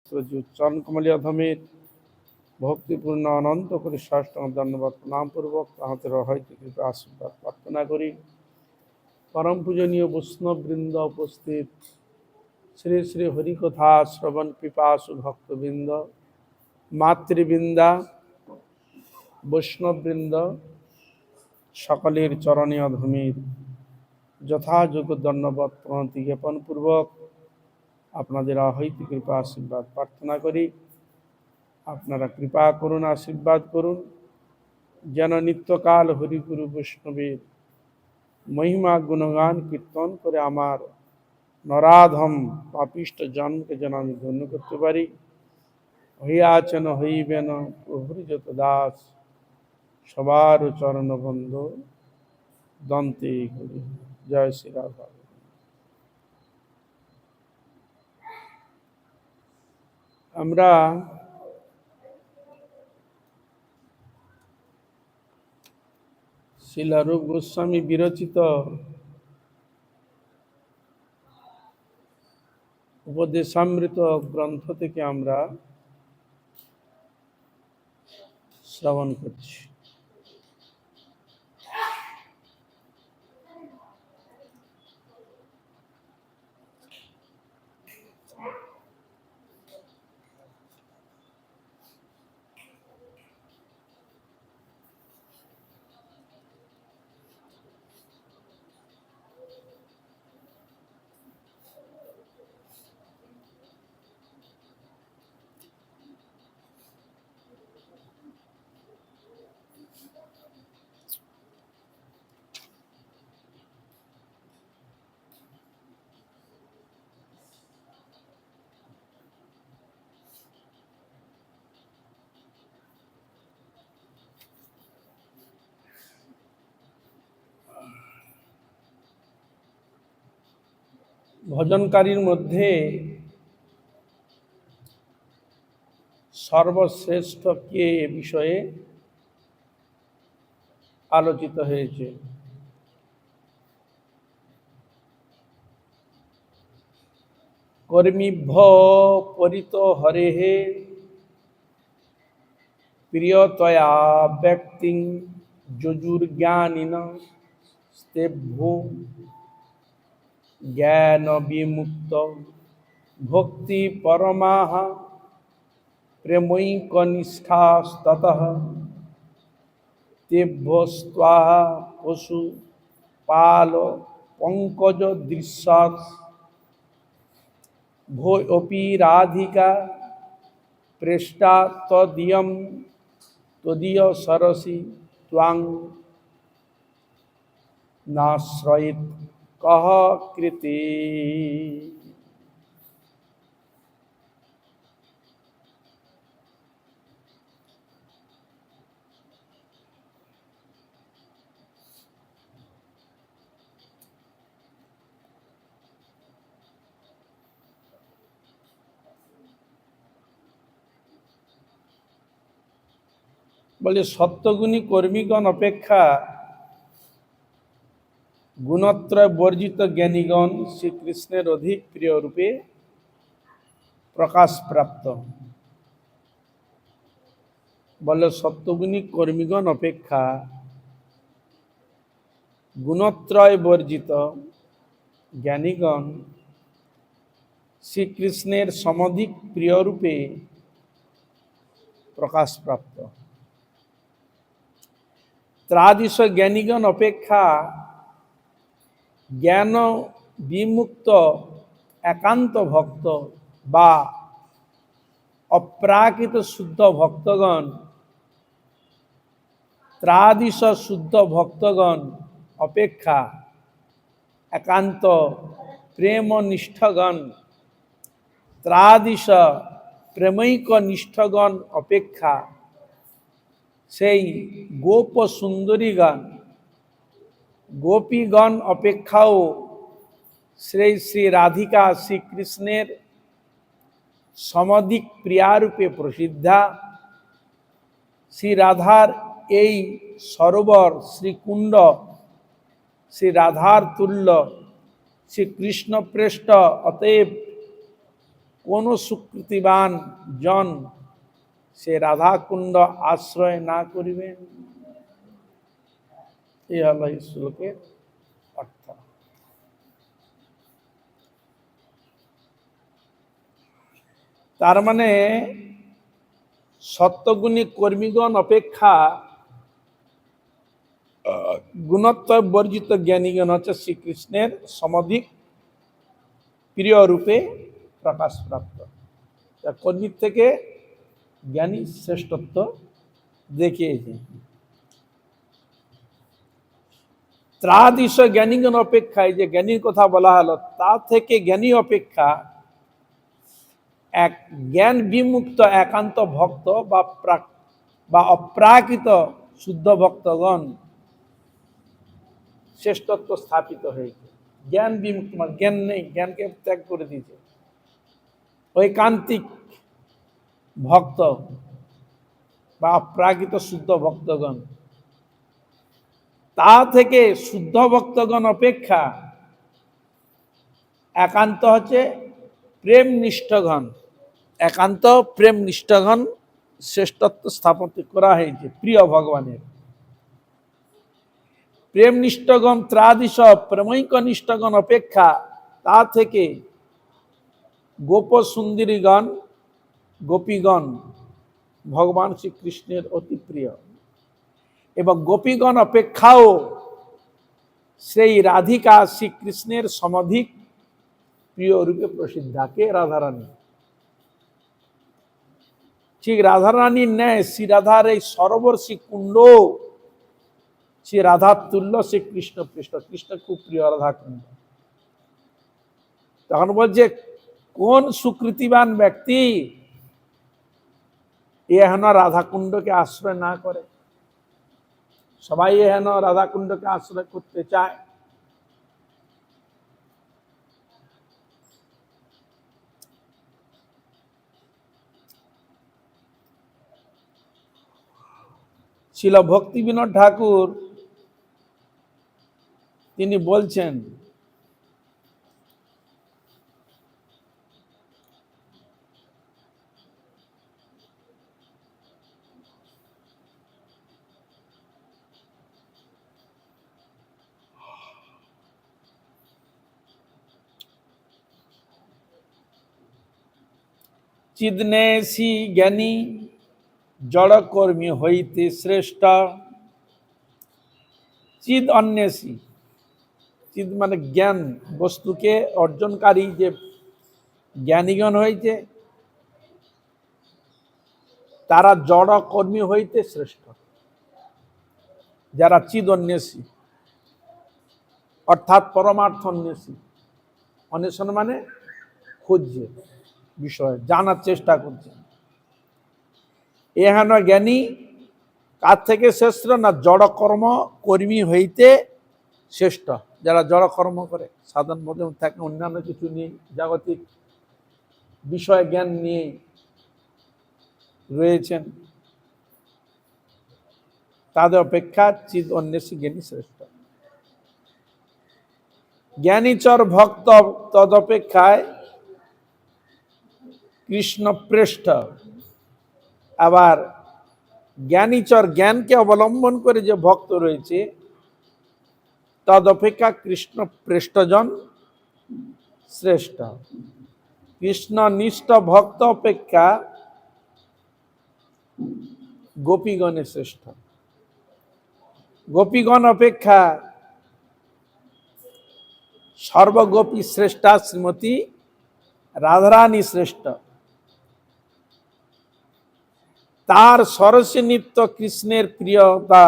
চরণ কমলীয় ধমের ভক্তিপূর্ণ অনন্ত করে সাষ্টাঙ্গ ধন্যবাদ প্রণামপূর্বক তাহাদের হয়তো কৃপা আশীর্বাদ প্রার্থনা করি। পরম পূজনীয় বৈষ্ণববৃন্দ উপস্থিত, শ্রী শ্রী হরিকথা শ্রবণ পিপাসু ভক্তবৃন্দ, মাতৃবৃন্দা, বৈষ্ণববৃন্দ, সকলের চরণীয় ধমের যথাযোগ্য ধন্যবাদ প্রণতি জ্ঞাপন পূর্বক আপনাদের অহৈত কৃপা আশীর্বাদ প্রার্থনা করি। আপনারা কৃপা করুন, আশীর্বাদ করুন, যেন নিত্যকাল হরিগুরু বৈষ্ণবের মহিমা গুণগান কীর্তন করে আমার নরাধম পাপিষ্ট জন্মকে যেন আমি ধন্য করতে পারি। হইয়াছেন হইবেন প্রভুর যত দাস, সবার চরণবন্ধ দন্তে করি। জয় শ্রী রাধা। আমরা শ্রীল রূপ গোস্বামী বিরচিত উপদেশামৃত গ্রন্থ থেকে আমরা শ্রবণ করছি। ভজনকারীর মধ্যে সর্বশ্রেষ্ঠ কে এ বিষয়ে আলোচিত হয়েছে। কর্মীভ্য পরিত হরেঃ প্রিয়তয়া ব্যক্তিং যজুর্জ্ঞানিনঃ স্তেভ্যো জ্ঞান বিমুক্ত ভক্তি পরমাঃ প্রেমৈকনিষ্ঠাস্ততঃ তেভ্যস্ত্বাঃ পশু পাল পঙ্কজ দৃশ্যৎ ভোপি রাধিকা প্রেষ্টা তদীয় সরসি ত্বাং নাশ্রয়েৎ কহ কৃতে। বলে সত্যগুণী কর্মীগণ অপেক্ষা গুণত্রয় বর্জিত জ্ঞানীগণ শ্রীকৃষ্ণের অধিক প্রিয় রূপে প্রকাশপ্রাপ্ত। বলে সত্যগুণী কর্মীগণ অপেক্ষা গুণত্রয় বর্জিত জ্ঞানীগণ শ্রীকৃষ্ণের সমধিক প্রিয় রূপে প্রকাশপ্রাপ্ত। ত্রাদিশ জ্ঞানীগণ অপেক্ষা জ্ঞান বিমুক্ত একান্ত ভক্ত বা অপ্রাকৃত শুদ্ধ ভক্তগণ, ত্রাদিশ শুদ্ধ ভক্তগণ অপেক্ষা একান্ত প্রেমনিষ্ঠগণ, ত্রাদিশ প্রেমৈক নিষ্ঠগণ অপেক্ষা সেই গোপ সুন্দরীগণ, গোপীগণ অপেক্ষাও শ্রী শ্রী রাধিকা শ্রীকৃষ্ণের সমধিক প্রিয়ারূপে প্রসিদ্ধা। শ্রী রাধার এই সরোবর শ্রীকুণ্ড শ্রী রাধার তুল্য শ্রীকৃষ্ণ প্রেষ্ঠ, অতএব কোন সুকৃতিবান জন সে রাধাকুণ্ড আশ্রয় না করিবেন। এই হলো এই শ্লোকের অর্থ। তার মানে সত্যগুণী কর্মীগণ অপেক্ষা গুণত্ব বর্জিত জ্ঞানীগণ হচ্ছে শ্রীকৃষ্ণের সমধিক প্রিয় রূপে প্রকাশ প্রাপ্ত। কর্মীর থেকে জ্ঞানী শ্রেষ্ঠত্ব দেখিয়েছে। ত্রাদিশ জ্ঞানীগণ অপেক্ষায় যে জ্ঞানীর কথা বলা হলো, তা থেকে জ্ঞানী অপেক্ষা এক জ্ঞান বিমুক্ত একান্ত ভক্ত বা অপ্রাকৃত শুদ্ধ ভক্তগণ শ্রেষ্ঠত্ব স্থাপিত হয়েছে। জ্ঞান বিমুক্ত মানে জ্ঞান নেই, জ্ঞানকে ত্যাগ করে দিয়েছে। ঐকান্তিক ভক্ত বা অপ্রাকৃত শুদ্ধ ভক্তগণ, তা থেকে শুদ্ধ ভক্তগণ অপেক্ষা একান্ত হচ্ছে প্রেম নিষ্ঠগণ, একান্ত প্রেম নিষ্ঠগণ শ্রেষ্ঠত্ব স্থাপন করা হয়েছে প্রিয় ভগবানের। প্রেম নিষ্ঠগণ ত্রাদিশ প্রেমৈক নিষ্ঠগণ অপেক্ষা তা থেকে গোপ সুন্দরীগণ গোপীগণ ভগবান শ্রীকৃষ্ণের অতি প্রিয়, এবং গোপীগণ অপেক্ষাও সেই রাধিকা শ্রীকৃষ্ণের সমধিক প্রিয় রূপে প্রসিদ্ধা। কে? রাধারানী। ঠিক রাধারানীর ন্যায় শ্রী রাধার এই সরোবর্ষী কুণ্ড শ্রী রাধার তুল্য শ্রী কৃষ্ণ পৃষ্ঠ, কৃষ্ণ খুব প্রিয় রাধা কুণ্ড। তখন বলছে কোন সুকৃতিবান ব্যক্তি এহেন রাধা কুণ্ডকে আশ্রয় না করে। সবাই এহেন রাধা কুণ্ডকে আশ্রয় করতে চায়। ছিল ভক্তি বিনোদ ঠাকুর তিনি বলছেন, চিদনেশী জ্ঞানী জড়কর্মী হইতে শ্রেষ্ঠ। চিদ অন্বেষী, চিদ মানে জ্ঞান, বস্তুকে অর্জনকারী যে জ্ঞানীগণ হইতে তারা জড় কর্মী হইতে শ্রেষ্ঠ। যারা চিদ অন্বেষী অর্থাৎ পরমার্থ অন্বেষী, অন্বেষণ মানে খুঁজছে বিষয়, জানার চেষ্টা করছে। এহেন জ্ঞানী কার থেকে শ্রেষ্ঠ? না জড় কর্ম কর্মী হইতে শ্রেষ্ঠ। যারা জড় কর্ম করে, সাধারণ মধ্যে থাকে, অন্যান্য কিছু নিয়ে জাগতিক বিষয় জ্ঞান নিয়ে রয়েছেন, তাদের অপেক্ষা চিদ অন্বেষী জ্ঞানী শ্রেষ্ঠ। জ্ঞানীচর ভক্ত তদপেক্ষায় কৃষ্ণ প্রেষ্ঠ। আবার জ্ঞানীচর, জ্ঞানকে অবলম্বন করে যে ভক্ত রয়েছে, তদপেক্ষা কৃষ্ণ প্রেষ্ঠজন শ্রেষ্ঠ। কৃষ্ণ নিষ্ঠ ভক্ত অপেক্ষা গোপীগণের শ্রেষ্ঠ। গোপীগণ অপেক্ষা সর্বগোপী শ্রেষ্ঠা শ্রীমতী রাধারানী শ্রেষ্ঠ। তার সরসী নিত্য কৃষ্ণের প্রিয়তা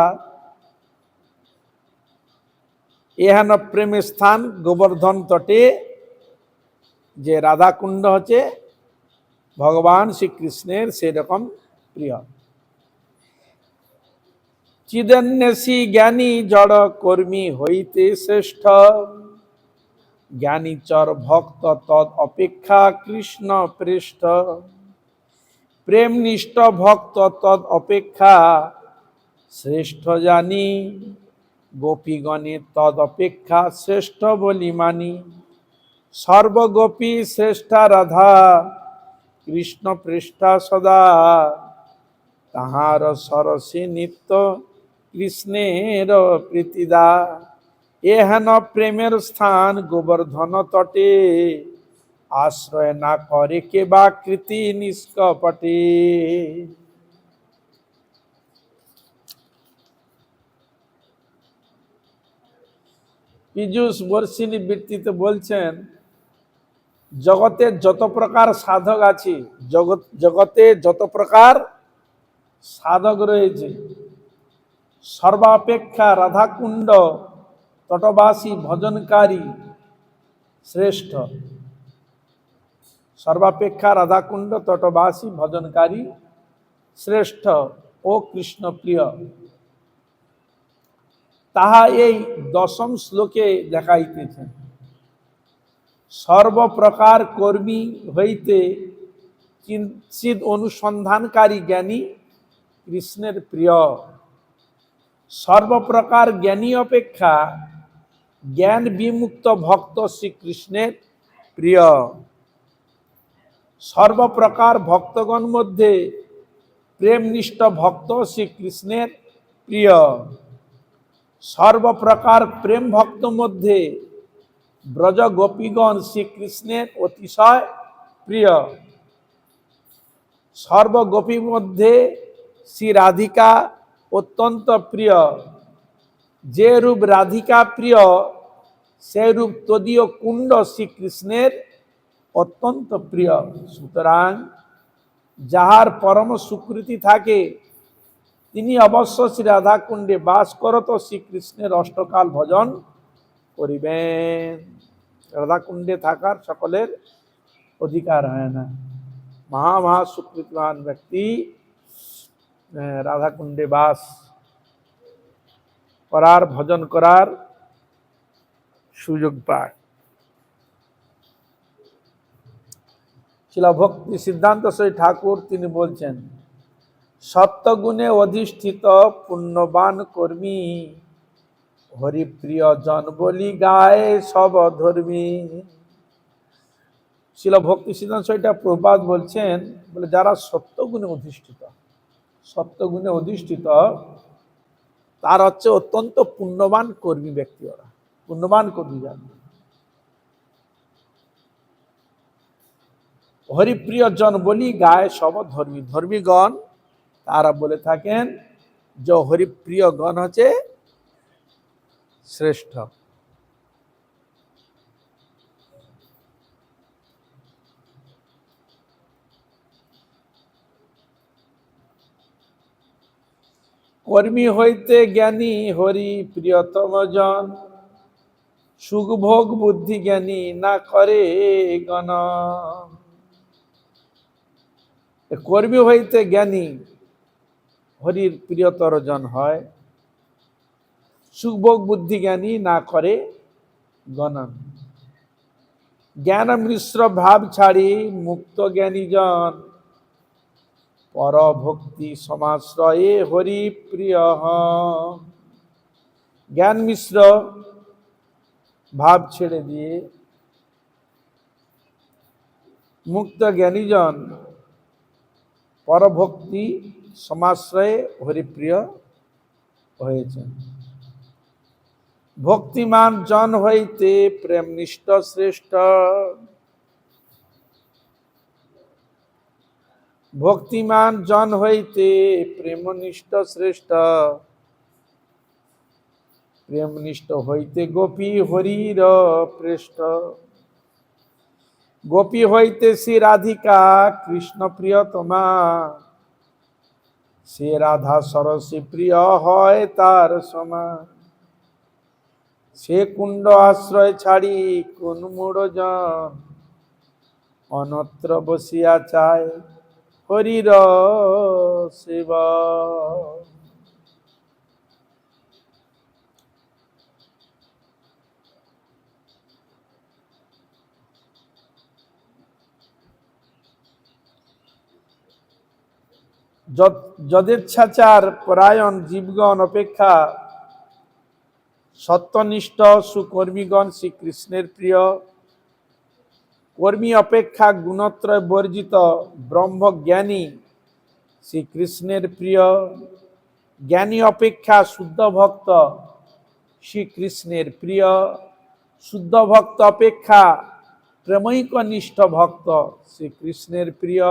এহেন প্রেমের স্থান গোবর্ধন তটে। যে রাধাকুণ্ড হচ্ছে ভগবান শ্রীকৃষ্ণের সেরকম প্রিয়। চিদন্বেষী জ্ঞানী জড় কর্মী হইতে শ্রেষ্ঠ। জ্ঞানীচর ভক্ত তদ অপেক্ষা কৃষ্ণ পৃষ্ঠ। প্রেম নিষ্ঠ ভক্ত তদ অপেক্ষা শ্রেষ্ঠ জানি। গোপীগণে তদ অপেক্ষা শ্রেষ্ঠ বলি মানি। সর্বগোপী শ্রেষ্ঠা রাধা কৃষ্ণ পৃষ্ঠা সদা, তাহার সরসী নিত্য কৃষ্ণের প্রীতিদা। এহেন প্রেমের স্থান গোবর্ধন তটে, আশ্রয় না করে কে বা কৃতি নিষ্কপটে। পীযূষ বর্ষিনী বৃত্তিতে বলছেন, জগতে যত প্রকার সাধক আছে, জগতে যত প্রকার সাধক রয়েছে, সর্বাপেক্ষা রাধাকুণ্ড তটবাসী ভজনকারী শ্রেষ্ঠ। সর্বাপেক্ষা রাধাকুণ্ড তটবাসী ভজনকারী শ্রেষ্ঠ ও কৃষ্ণ প্রিয়, তাহা এই দশম শ্লোকে দেখাইতেছেন। সর্বপ্রকার কর্মী হইতে কিঞ্চিৎ অনুসন্ধানকারী জ্ঞানী কৃষ্ণের প্রিয়। সর্বপ্রকার জ্ঞানী অপেক্ষা জ্ঞান বিমুক্ত ভক্ত শ্রীকৃষ্ণের প্রিয়। সর্বপ্রকার ভক্তগণ মধ্যে প্রেমনিষ্ঠ ভক্ত শ্রীকৃষ্ণের প্রিয়। সর্বপ্রকার প্রেম ভক্ত মধ্যে ব্রজ গোপীগণ শ্রীকৃষ্ণের অতিশয় প্রিয়। সর্বগোপীর মধ্যে শ্রী রাধিকা অত্যন্ত প্রিয়। যে রূপ রাধিকা প্রিয়, সে রূপ তদীয় কুণ্ড শ্রীকৃষ্ণের অত্যন্ত প্রিয়। সুতরাং যাহার পরম সুকৃতি থাকে, তিনি অবশ্য শ্রী রাধা কুণ্ডে বাস করত শ্রীকৃষ্ণের অষ্টকাল ভজন করিবেন। রাধা কুণ্ডে থাকার সকলের অধিকার হয় না। মহা সুকৃতবান ব্যক্তি রাধা কুণ্ডে বাস করার, ভজন করার সুযোগ পায়। শিলা ভক্তি সিদ্ধান্ত শ্রী ঠাকুর তিনি বলছেন, সত্যগুণে অধিষ্ঠিত পুণ্যবান কর্মী, হরিপ্রিয় জন বলি গায়ে সব ধর্মী। শিলা ভক্তি সিদ্ধান্ত এটা প্রভুপাদ বলছেন, বলে যারা সত্যগুণে অধিষ্ঠিত, সত্যগুণে অধিষ্ঠিত তার হচ্ছে অত্যন্ত পুণ্যবান কর্মী ব্যক্তি। ওরা পুণ্যবান কর্মী যারা, হরিপ্রিয় জন বলি গায়ে সব ধর্মী। ধর্মীগণ তারা বলে থাকেন যে হরিপ্রিয় গণ হচ্ছে শ্রেষ্ঠ। কর্মী হইতে জ্ঞানী হরি প্রিয়তম জন, সুখভোগ বুদ্ধি জ্ঞানী না করে গণ। কর্মী হইতে জ্ঞানী হরির প্রিয়তর জন হয়, সুখভোগ বুদ্ধি জ্ঞানী না করে গণন। জ্ঞান মিশ্র ভাব ছাড়ি মুক্ত জ্ঞানী জন, পর ভক্তি সমাশ্রয়ে হরি প্রিয় হন। জ্ঞান মিশ্র ভাব ছেড়ে দিয়ে মুক্ত জ্ঞানীজন পরভক্তি সমাশ্রয়ে হরিপ্রিয় হয়েছেন। ভক্তিমান জন হইতে প্রেমনিষ্ঠ শ্রেষ্ঠ, ভক্তিমান জন হইতে প্রেমনিষ্ঠ শ্রেষ্ঠ। প্রেমনিষ্ঠ হইতে গোপী হরির প্রেষ্ঠ, গোপী হইতে শ্রী রাধিকা কৃষ্ণ প্রিয়তমা। সে রাধা সরসী প্রিয় হয় তার সমান, সে কুণ্ড আশ্রয় ছাড়ি কোন মূঢ়জন, অনত্র বসিয়া চায় হরির সেবা। যদেচ্ছাচার পরায়ণ জীবগণ অপেক্ষা সত্যনিষ্ঠ সুকর্মীগণ শ্রীকৃষ্ণের প্রিয়। কর্মী অপেক্ষা গুণত্রয় বর্জিত ব্রহ্মজ্ঞানী শ্রীকৃষ্ণের প্রিয়। জ্ঞানী অপেক্ষা শুদ্ধ ভক্ত শ্রীকৃষ্ণের প্রিয়। শুদ্ধ ভক্ত অপেক্ষা প্রেমৈকনিষ্ঠ ভক্ত শ্রীকৃষ্ণের প্রিয়।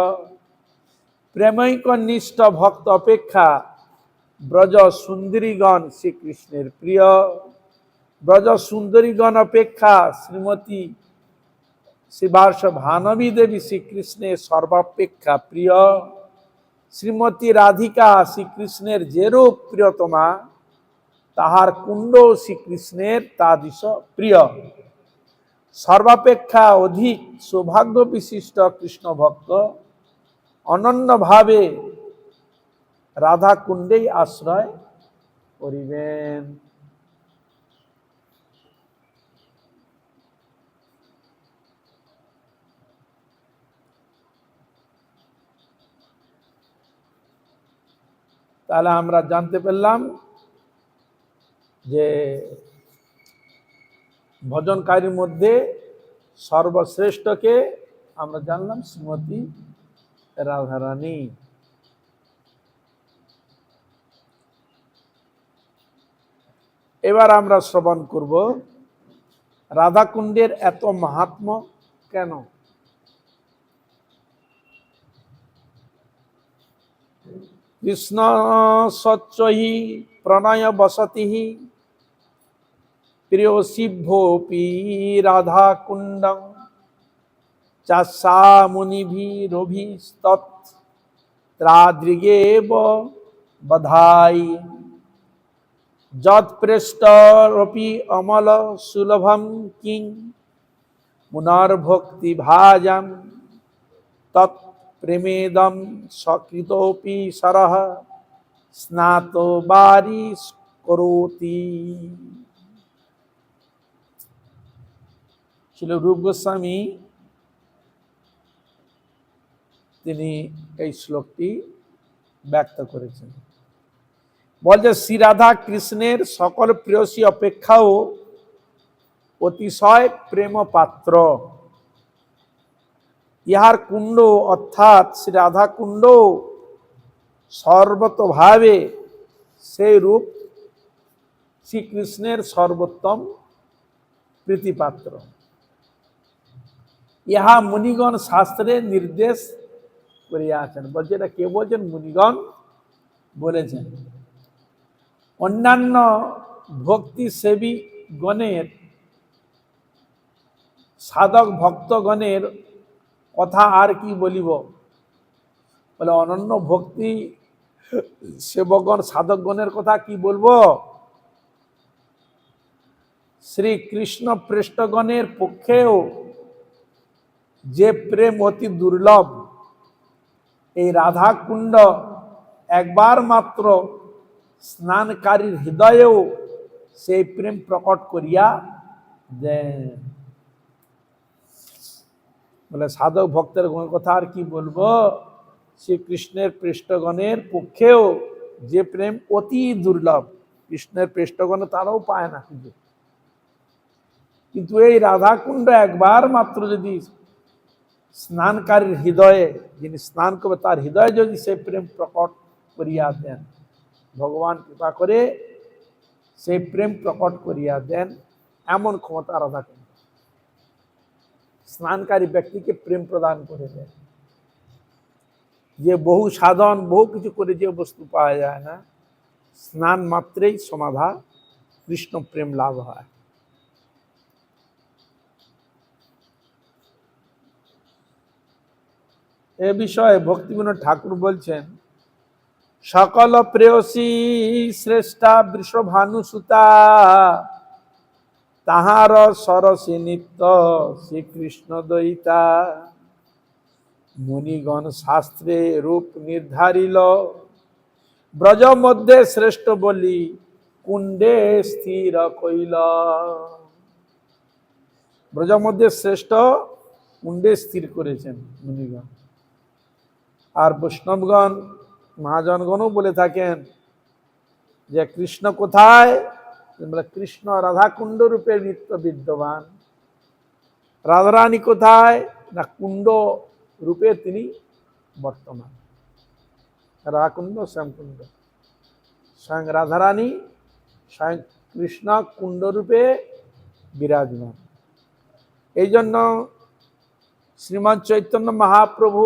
প্রেমৈকনিষ্ঠ ভক্ত অপেক্ষা ব্রজ সুন্দরীগণ শ্রীকৃষ্ণের প্রিয়। ব্রজ সুন্দরীগণ অপেক্ষা শ্রীমতী শ্রীবার্ষ ভানবী দেবী শ্রীকৃষ্ণের সর্বাপেক্ষা প্রিয়। শ্রীমতী রাধিকা শ্রীকৃষ্ণের যেরূপ প্রিয়তমা, তাহার কুণ্ড শ্রীকৃষ্ণের তাদৃশ প্রিয়। সর্বাপেক্ষা অধিক সৌভাগ্য বিশিষ্ট কৃষ্ণ ভক্ত অনন্যভাবে রাধা কুণ্ডেই আশ্রয় করিবেন। তাহলে আমরা জানতে পারলাম যে ভজনকারীর মধ্যে সর্বশ্রেষ্ঠকে আমরা জানলাম শ্রীমতী রাধারানী। এবার আমরা শ্রবণ করব রাধাকুণ্ডের এত মাহাত্ম্য কেন। কৃষ্ণ সচ্চহি প্রণয় বসতি প্রিয়সিভ্যোপি রাধা কুণ্ডং চাষা মুনিভিরভিস্তত্রাদৃগেব বধাই যৎপৃষ্টরপি অমল সুলভম কিং মুনার্ভক্তি ভাজম তৎ প্রেমেদম সকৃতোপি সরহ স্নাতো বারিশ করোতি। শ্রীল রূপ গোস্বামী তিনি এই শ্লোকটি ব্যক্ত করেছেন। বলছে শ্রী রাধা কৃষ্ণের সকল প্রেয়সী অপেক্ষাও অতিশয় প্রেম পাত্র। ইহার কুণ্ড অর্থাৎ শ্রী রাধা কুণ্ড সর্বতভাবে সেই রূপ শ্রীকৃষ্ণের সর্বোত্তম প্রীতিপাত্র। ইহা মুনিগণ শাস্ত্রে নির্দেশ করিয়াছেন। বলছে এটা কে বলছেন? মুনিগণ বলেছেন। অন্যান্য ভক্তি সেবী গণের সাধক ভক্তগণের কথা আর কি বলিব। বলে অনন্য ভক্তি সেবকগণ সাধকগণের কথা কি বলবো। শ্রীকৃষ্ণ পৃষ্ঠগণের পক্ষেও যে প্রেম অতি দুর্লভ, এই রাধা কুণ্ড একবার মাত্র স্নানকারীর হৃদয়েও সেই প্রেম প্রকট করিয়া দেন। বলে সাধক ভক্তের কথা আর কি বলবো। শ্রীকৃষ্ণের পৃষ্ঠগণের পক্ষেও যে প্রেম অতি দুর্লভ, কৃষ্ণের পৃষ্ঠগণ তারাও পায় না খুঁজে, কিন্তু এই রাধাকুণ্ড একবার মাত্র যদি স্নানকারীর হৃদয়ে, যিনি স্নান করবে তার হৃদয়ে যদি সেই প্রেম প্রকট করিয়া দেন, ভগবান কৃপা করে সেই প্রেম প্রকট করিয়া দেন, এমন ক্ষমতা রাধাকুণ্ড। স্নানকারী ব্যক্তিকে প্রেম প্রদান করে দেন। যে বহু সাধন বহু কিছু করে যে বস্তু পাওয়া যায় না, স্নান মাত্রেই সমাধা কৃষ্ণ প্রেম লাভ হয়। এ বিষয়ে ভক্তিবিনোদ ঠাকুর বলছেন, সকল প্রেয়সী শ্রেষ্ঠা বৃষভানুসুতা তাহার সরসী নিত্য শ্রীকৃষ্ণ দয়িতা। মুনিগণ শাস্ত্রে রূপ নির্ধারিল ব্রজ মধ্যে শ্রেষ্ঠ বলি কুণ্ডে স্থির কইল। ব্রজ মধ্যে শ্রেষ্ঠ কুণ্ডে স্থির করেছেন মুনিগণ। আর বৈষ্ণবগণ মহাজনগণও বলে থাকেন যে কৃষ্ণ কোথায়, কৃষ্ণ রাধা কুণ্ড রূপে নিত্য বিদ্যমান। রাধারানী কোথায় না কুণ্ড রূপে তিনি বর্তমান, রাধাকুণ্ড শ্যামকুণ্ড, স্বয়ং রাধারানী স্বয়ং কৃষ্ণ কুণ্ড রূপে বিরাজমান। এই জন্য শ্রীমান চৈতন্য মহাপ্রভু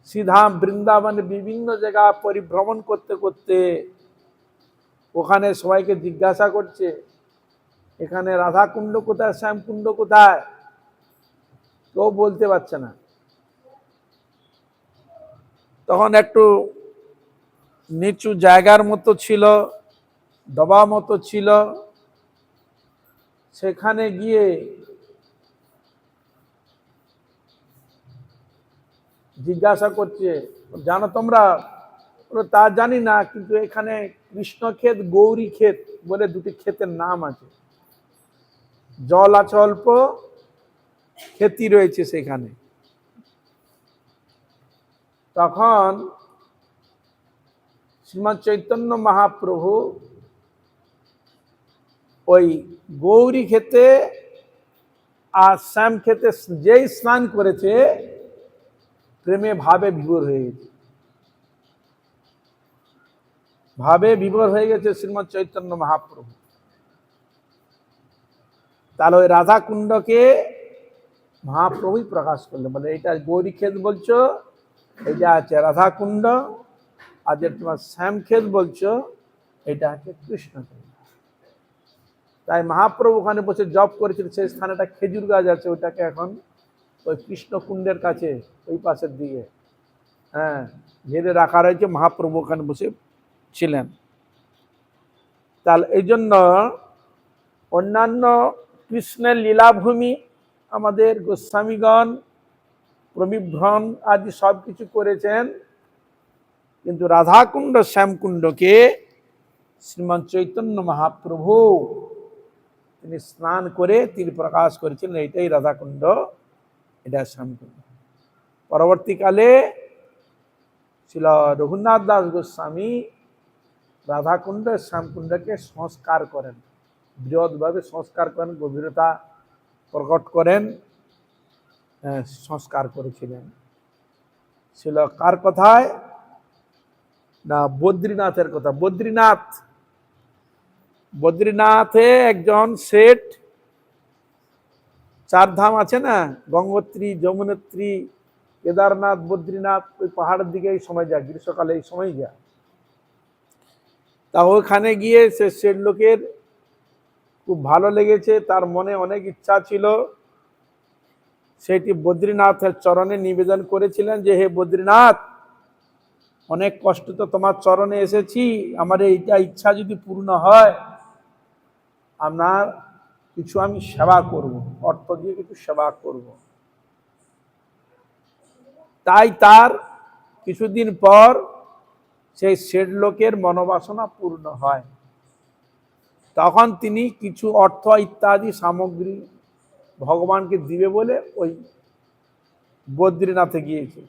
শ্রীধাম বৃন্দাবনে বিভিন্ন জায়গা পরিভ্রমণ করতে করতে ওখানে সবাইকে জিজ্ঞাসা করছে এখানে রাধাকুণ্ড কোথায়, শ্যামকুণ্ড কোথায়, কেউ বলতে পারছে না। তখন একটু নিচু জায়গার মতো ছিল, ডবা মতো ছিল, সেখানে গিয়ে জিজ্ঞাসা করছে জানো তোমরা, তা জানি না, কিন্তু এখানে কৃষ্ণক্ষেত গৌরী ক্ষেত বলে দুটি ক্ষেতের নাম আছে, জল আছে অল্প, ক্ষেতি রয়েছে সেখানে। তখন শ্রীমৎ চৈতন্য মহাপ্রভু ওই গৌরী ক্ষেতে আর শ্যাম ক্ষেতে যেই স্নান করেছে প্রেমে ভাবে বিভোর হয়ে গেছে, ভাবে বিভোর হয়ে গেছে শ্রীমৎ চৈতন্য মহাপ্রভু। তাহলে ওই রাধা কুণ্ডকে মহাপ্রভুই প্রকাশ করলেন, বলে এটা গৌরী ক্ষেত বলছো, এটা আছে রাধা কুণ্ড, আর যে তোমার শ্যাম ক্ষেত বলছো এটা আছে কৃষ্ণ ক্ষেত। তাই মহাপ্রভু ওখানে বসে জপ করেছিল, সেই স্থানটা খেজুর গাছ আছে, ওইটাকে এখন ওই কৃষ্ণ কুণ্ডের কাছে ওই পাশের দিকে ঘিরে রাখা রয়েছে, মহাপ্রভু ওখানে বসে ছিলেন। তাহলে এই জন্য অন্যান্য কৃষ্ণের লীলাভূমি আমাদের গোস্বামীগণ প্রবিভ্রণ আদি সব কিছু করেছেন, কিন্তু রাধাকুণ্ড শ্যামকুণ্ডকে শ্রীমান চৈতন্য মহাপ্রভু তিনি স্নান করে তিনি প্রকাশ করেছিলেন এইটাই রাধাকুণ্ড, এটা শ্যামকুণ্ড। পরবর্তীকালে ছিল রঘুনাথ দাস গোস্বামী রাধাকুণ্ড শ্যামকুণ্ডকে সংস্কার করেন, বৃহৎভাবে সংস্কার করেন, গভীরতা প্রকট করেন, সংস্কার করেছিলেন। ছিল কার কথায় না বদ্রীনাথের কথা। বদ্রীনাথে একজন শেঠ, চার ধাম আছে না, গঙ্গোত্রী, যমুনোত্রী, কেদারনাথ, বদ্রীনাথ, ওই পাহাড়ের দিকে এই সময় যায়, গ্রীষ্মকালে এই সময় যায়। তা ওখানে গিয়ে সে শেঠ লোকের খুব ভালো লেগেছে, তার মনে অনেক ইচ্ছা ছিল, সেটি বদ্রীনাথের চরণে নিবেদন করেছিলেন যে হে বদ্রীনাথ, অনেক কষ্ট তো তোমার চরণে এসেছি, আমার এইটা ইচ্ছা যদি পূর্ণ হয়, আপনার কিছু আমি সেবা করব, অর্থ দিয়ে কিছু সেবা করব। তাই তার কিছুদিন পর সেই শেঠ লোকের মনোবাসনা পূর্ণ হয়, তখন তিনি কিছু অর্থ ইত্যাদি সামগ্রী ভগবানকে দিবে বলে ওই বদ্রীনাথে গিয়েছে।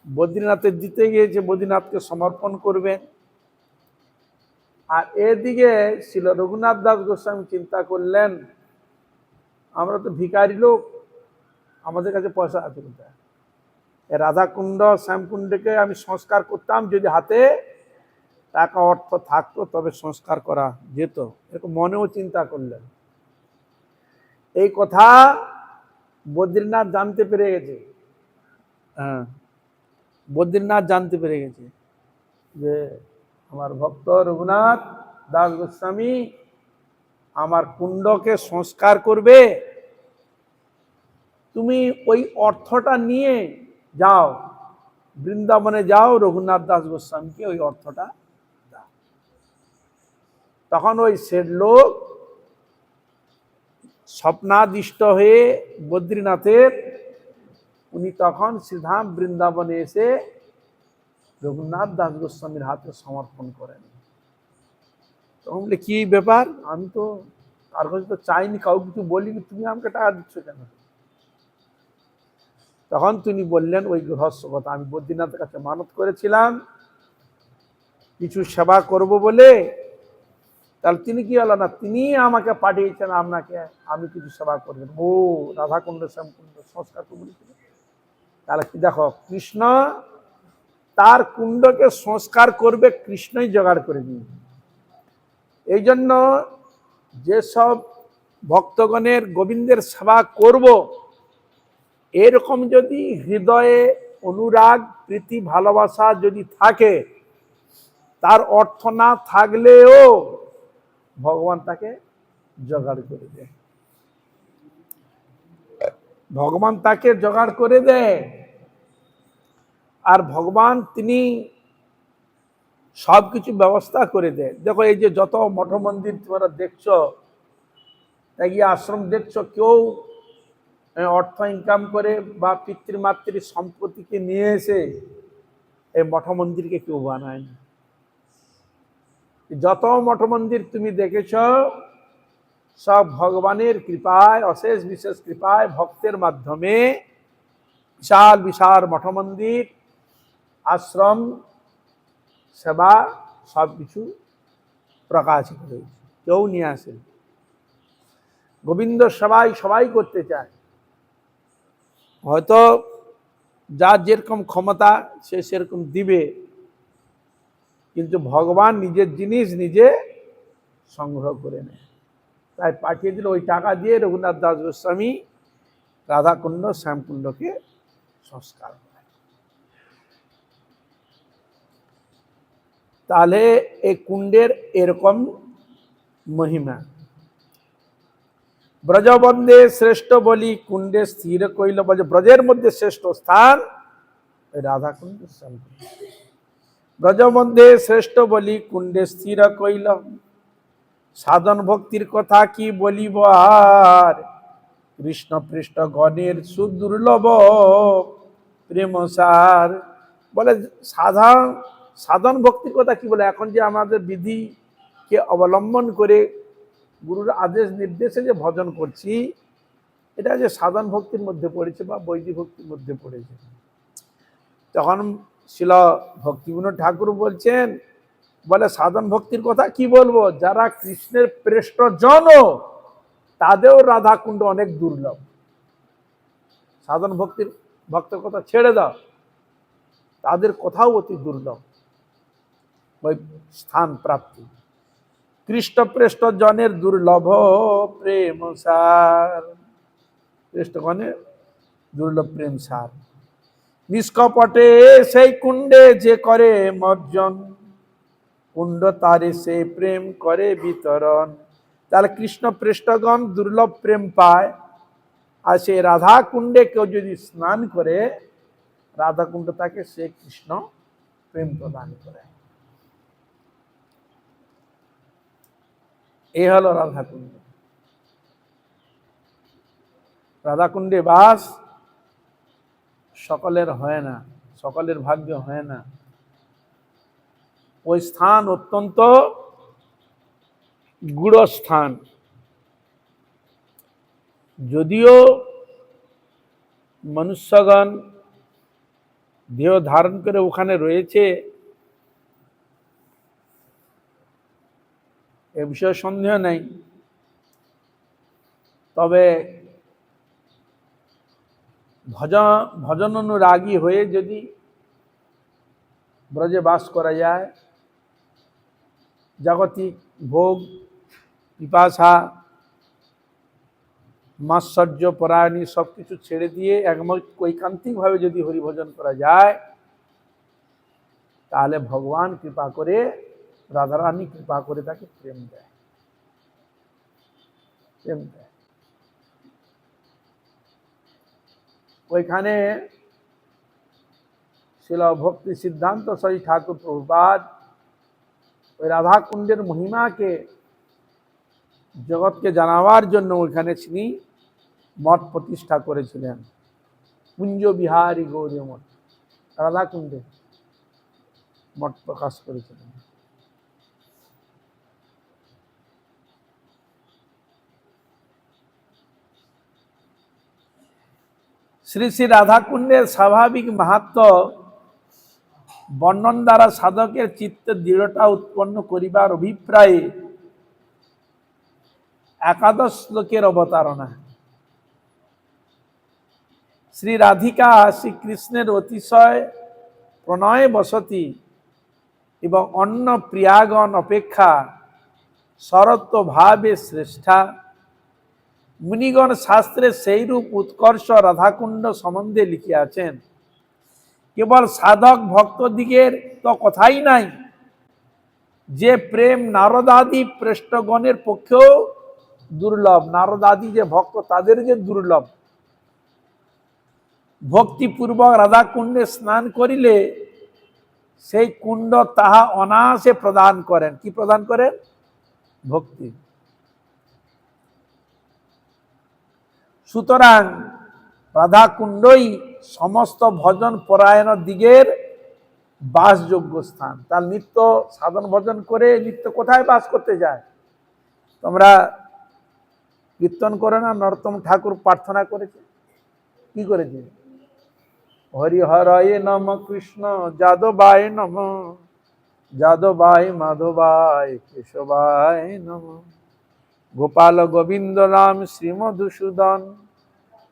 বদ্রীনাথে দিতে গিয়েছে, বদ্রীনাথকে সমর্পণ করবেন। আর এদিকে ছিল রঘুনাথ দাস গোস্বামী চিন্তা করলেন আমরা তো ভিখারি লোক, আমাদের কাছে পয়সা আছে কোথায়, রাধাকুণ্ড শ্যামকুণ্ডকে আমি সংস্কার করতাম, যদি হাতে টাকা অর্থ থাকতো তবে সংস্কার করা যেত, এরকম মনেও চিন্তা করলেন। এই কথা বদ্রীনাথ জানতে পেরে গেছে, বদ্রীনাথ জানতে পেরে গেছে যে আমার ভক্ত রঘুনাথ দাস গোস্বামী আমার কুণ্ডকে সংস্কার করবে, তুমি ওই অর্থটা নিয়ে যাও, বৃন্দাবনে যাও, রঘুনাথ দাস গোস্বামীকে ওই অর্থটা দাও। তখন ওই শেঠ লোক স্বপ্নাদিষ্ট হয়ে বদ্রীনাথের, উনি তখন শ্রীধাম বৃন্দাবনে এসে রঘুনাথ দাস গোস্বামীর হাতে সমর্পণ করেন। তখন বলে কি ব্যাপার, আমি তো তার কাছে তো চাইনি, কাউ কিছু বলিনি, তুমি আমাকে টাকা দিচ্ছ কেন? তখন তিনি বললেন ওই রহস্য কথা, আমি বদ্রীনাথের কাছে মানত করেছিলাম কিছু সেবা করব বলে, তাহলে তিনি কি হলো না, তিনি আমাকে পাঠিয়েছেন আপনাকে, আমি কিছু সেবা করবেন। ও রাধাকুণ্ড শ্যামকুণ্ড সংস্কার বলেছিল। তাহলে কি দেখো, কৃষ্ণ তার কুণ্ডকে সংস্কার করবে, কৃষ্ণই জোগাড় করে নিয়ে। এই জন্য যেসব ভক্তগণের গোবিন্দের সেবা করব, এরকম যদি হৃদয়ে অনুরাগ প্রীতি ভালোবাসা যদি থাকে, তার অর্থ না থাকলেও ভগবান তাকে জোগাড় করে দেয়, ভগবান তাকে জোগাড় করে দেয়। আর ভগবান তিনি সবকিছু ব্যবস্থা করে দেয়। দেখো এই যে যত মঠ মন্দির তোমরা দেখছো, এই আশ্রম দেখছো, কেউ অর্থ ইনকাম করে বা পিতৃমাতৃ সম্পত্তিকে নিয়ে এসে এই মঠ মন্দিরকে কেউ বানায় না। যত মঠ মন্দির তুমি দেখেছ, সব ভগবানের কৃপায়, অশেষ বিশেষ কৃপায়, ভক্তের মাধ্যমে বিশাল বিশাল মঠ মন্দির, আশ্রম, সেবা সবকিছু প্রকাশিত হয়েছে, কেউ নিয়ে আসে। গোবিন্দ সবাই করতে চায়, হয়তো যার যেরকম ক্ষমতা সে সেরকম দিবে, কিন্তু ভগবান নিজের জিনিস নিজে সংগ্রহ করে নেয়। তাই পাঠিয়ে দিল, ওই টাকা দিয়ে রঘুনাথ দাস গোস্বামী রাধাকুণ্ড শ্যামকুণ্ডকে সংস্কার করে। তাহলে এই কুণ্ডের এরকম মহিমা। ব্রজবন্দে শ্রেষ্ঠ বলি কুণ্ডে স্থির কইল, ব্রজের মধ্যে শ্রেষ্ঠ স্থান ওই রাধাকুণ্ড শ্যামকুণ্ড। ব্রজবন্দে শ্রেষ্ঠ বলি কুণ্ডে স্থির কইল, সাধন ভক্তির কথা কি বলিব আর, কৃষ্ণ পৃষ্ঠ গণের সুদুর্লভ প্রেমসার। বলে সাধন ভক্তির কথা কি বলে, এখন যে আমাদের বিধিকে অবলম্বন করে গুরুর আদেশ নির্দেশে যে ভজন করছি, এটা যে সাধন ভক্তির মধ্যে পড়েছে বা বৈদিক ভক্তির মধ্যে পড়েছে। তখন শিল ভক্তিবিনোদ ঠাকুর বলছেন, বলে সাধন ভক্তির কথা কি বলবো, যারা কৃষ্ণের প্রেষ্ঠ জন তাদেরও রাধাকুণ্ড অনেক দুর্লভ। সাধন ভক্তের কথা ছেড়ে দাও, তাদের কথাও অতি দুর্লভ ওই স্থান প্রাপ্তি। কৃষ্ণ প্রেষ্ঠ জনের দুর্লভ প্রেম সার, প্রেষ্ঠগণের দুর্লভ প্রেম সার। নিষ্কপটে সেই কুণ্ডে যে করে মর্জন, কুণ্ড তারে সে প্রেম করে বিতরণ। তাহলে কৃষ্ণ পৃষ্ঠগণ দুর্লভ প্রেম পায়, আর সে রাধা কুণ্ডে কেউ যদি স্নান করে, রাধা কুণ্ড তাকে সে কৃষ্ণ প্রেম প্রদান করে। এ হলো রাধাকুণ্ড। রাধাকুণ্ডে বাস সকলের হয় না, সকলের ভাগ্য হয় না। ওই স্থান অত্যন্ত গূঢ় স্থান। যদিও মনুষ্যগণ দেহ ধারণ করে ওখানে রয়েছে, এ বিষয়ে সন্দেহ নেই, তবে ভজন অনুরাগী হয়ে যদি ব্রজে বাস করা যায়, জাগতিক ভোগ পিপাসা মাৎসর্য পরায়ণী সবকিছু ছেড়ে দিয়ে ঐকান্তিকভাবে যদি হরিভজন করা যায়, তাহলে ভগবান কৃপা করে, রাধারানী কৃপা করে তাকে প্রেম দেয়, প্রেম দেয়। ওইখানে শিল ভক্তি সিদ্ধান্ত সরি ঠাকুর প্রভুপাদ ওই রাধাকুণ্ডের মহিমাকে জগৎকে জানাবার জন্য ওইখানে তিনি মঠ প্রতিষ্ঠা করেছিলেন, কুঞ্জ বিহারী গৌরী মঠ, রাধাকুণ্ডে মঠ প্রকাশ করেছিলেন। শ্রী শ্রী রাধাকুণ্ডের স্বাভাবিক মাহাত্ম্য বর্ণন দ্বারা সাধকের চিত্তে দৃঢ়তা উৎপন্ন করিবার অভিপ্রায়ে একাদশ শ্লোকের অবতারণা। শ্রী রাধিকা শ্রীকৃষ্ণের অতিশয় প্রণয় বসতি এবং অন্য প্রিয়াগণ অপেক্ষা সরত্ব ভাবে শ্রেষ্ঠা। মুনিগণ শাস্ত্রে সেইরূপ উৎকর্ষ রাধাকুণ্ড সম্বন্ধে লিখিয়াছেন। কেবল সাধক ভক্তদিগের তো কথাই নাই, যে প্রেম নারদাদি প্রেষ্ঠগণের পক্ষেও দুর্লভ। নারদাদি যে ভক্ত, তাদের যে দুর্লভ। ভক্তিপূর্বক রাধা কুণ্ডে স্নান করিলে সেই কুণ্ড তাহা অনায়াসে প্রদান করেন। কি প্রদান করেন? ভক্তি। সুতরাং রাধা কুণ্ডই সমস্ত ভজন পরায়ণ দিগের বাসযোগ্য স্থান। তার নিত্য সাধন ভজন করে নিত্য কোথায় বাস করতে যায়? তোমরা কীর্তন করে না, নরোত্তম ঠাকুর প্রার্থনা করেছে, কি করেছে? হরিহরায় নম কৃষ্ণ যাদবায় নম, যাদবায় মাধবায় কেশবায় নম, গোপাল গোবিন্দ রাম শ্রীমধুসূদন,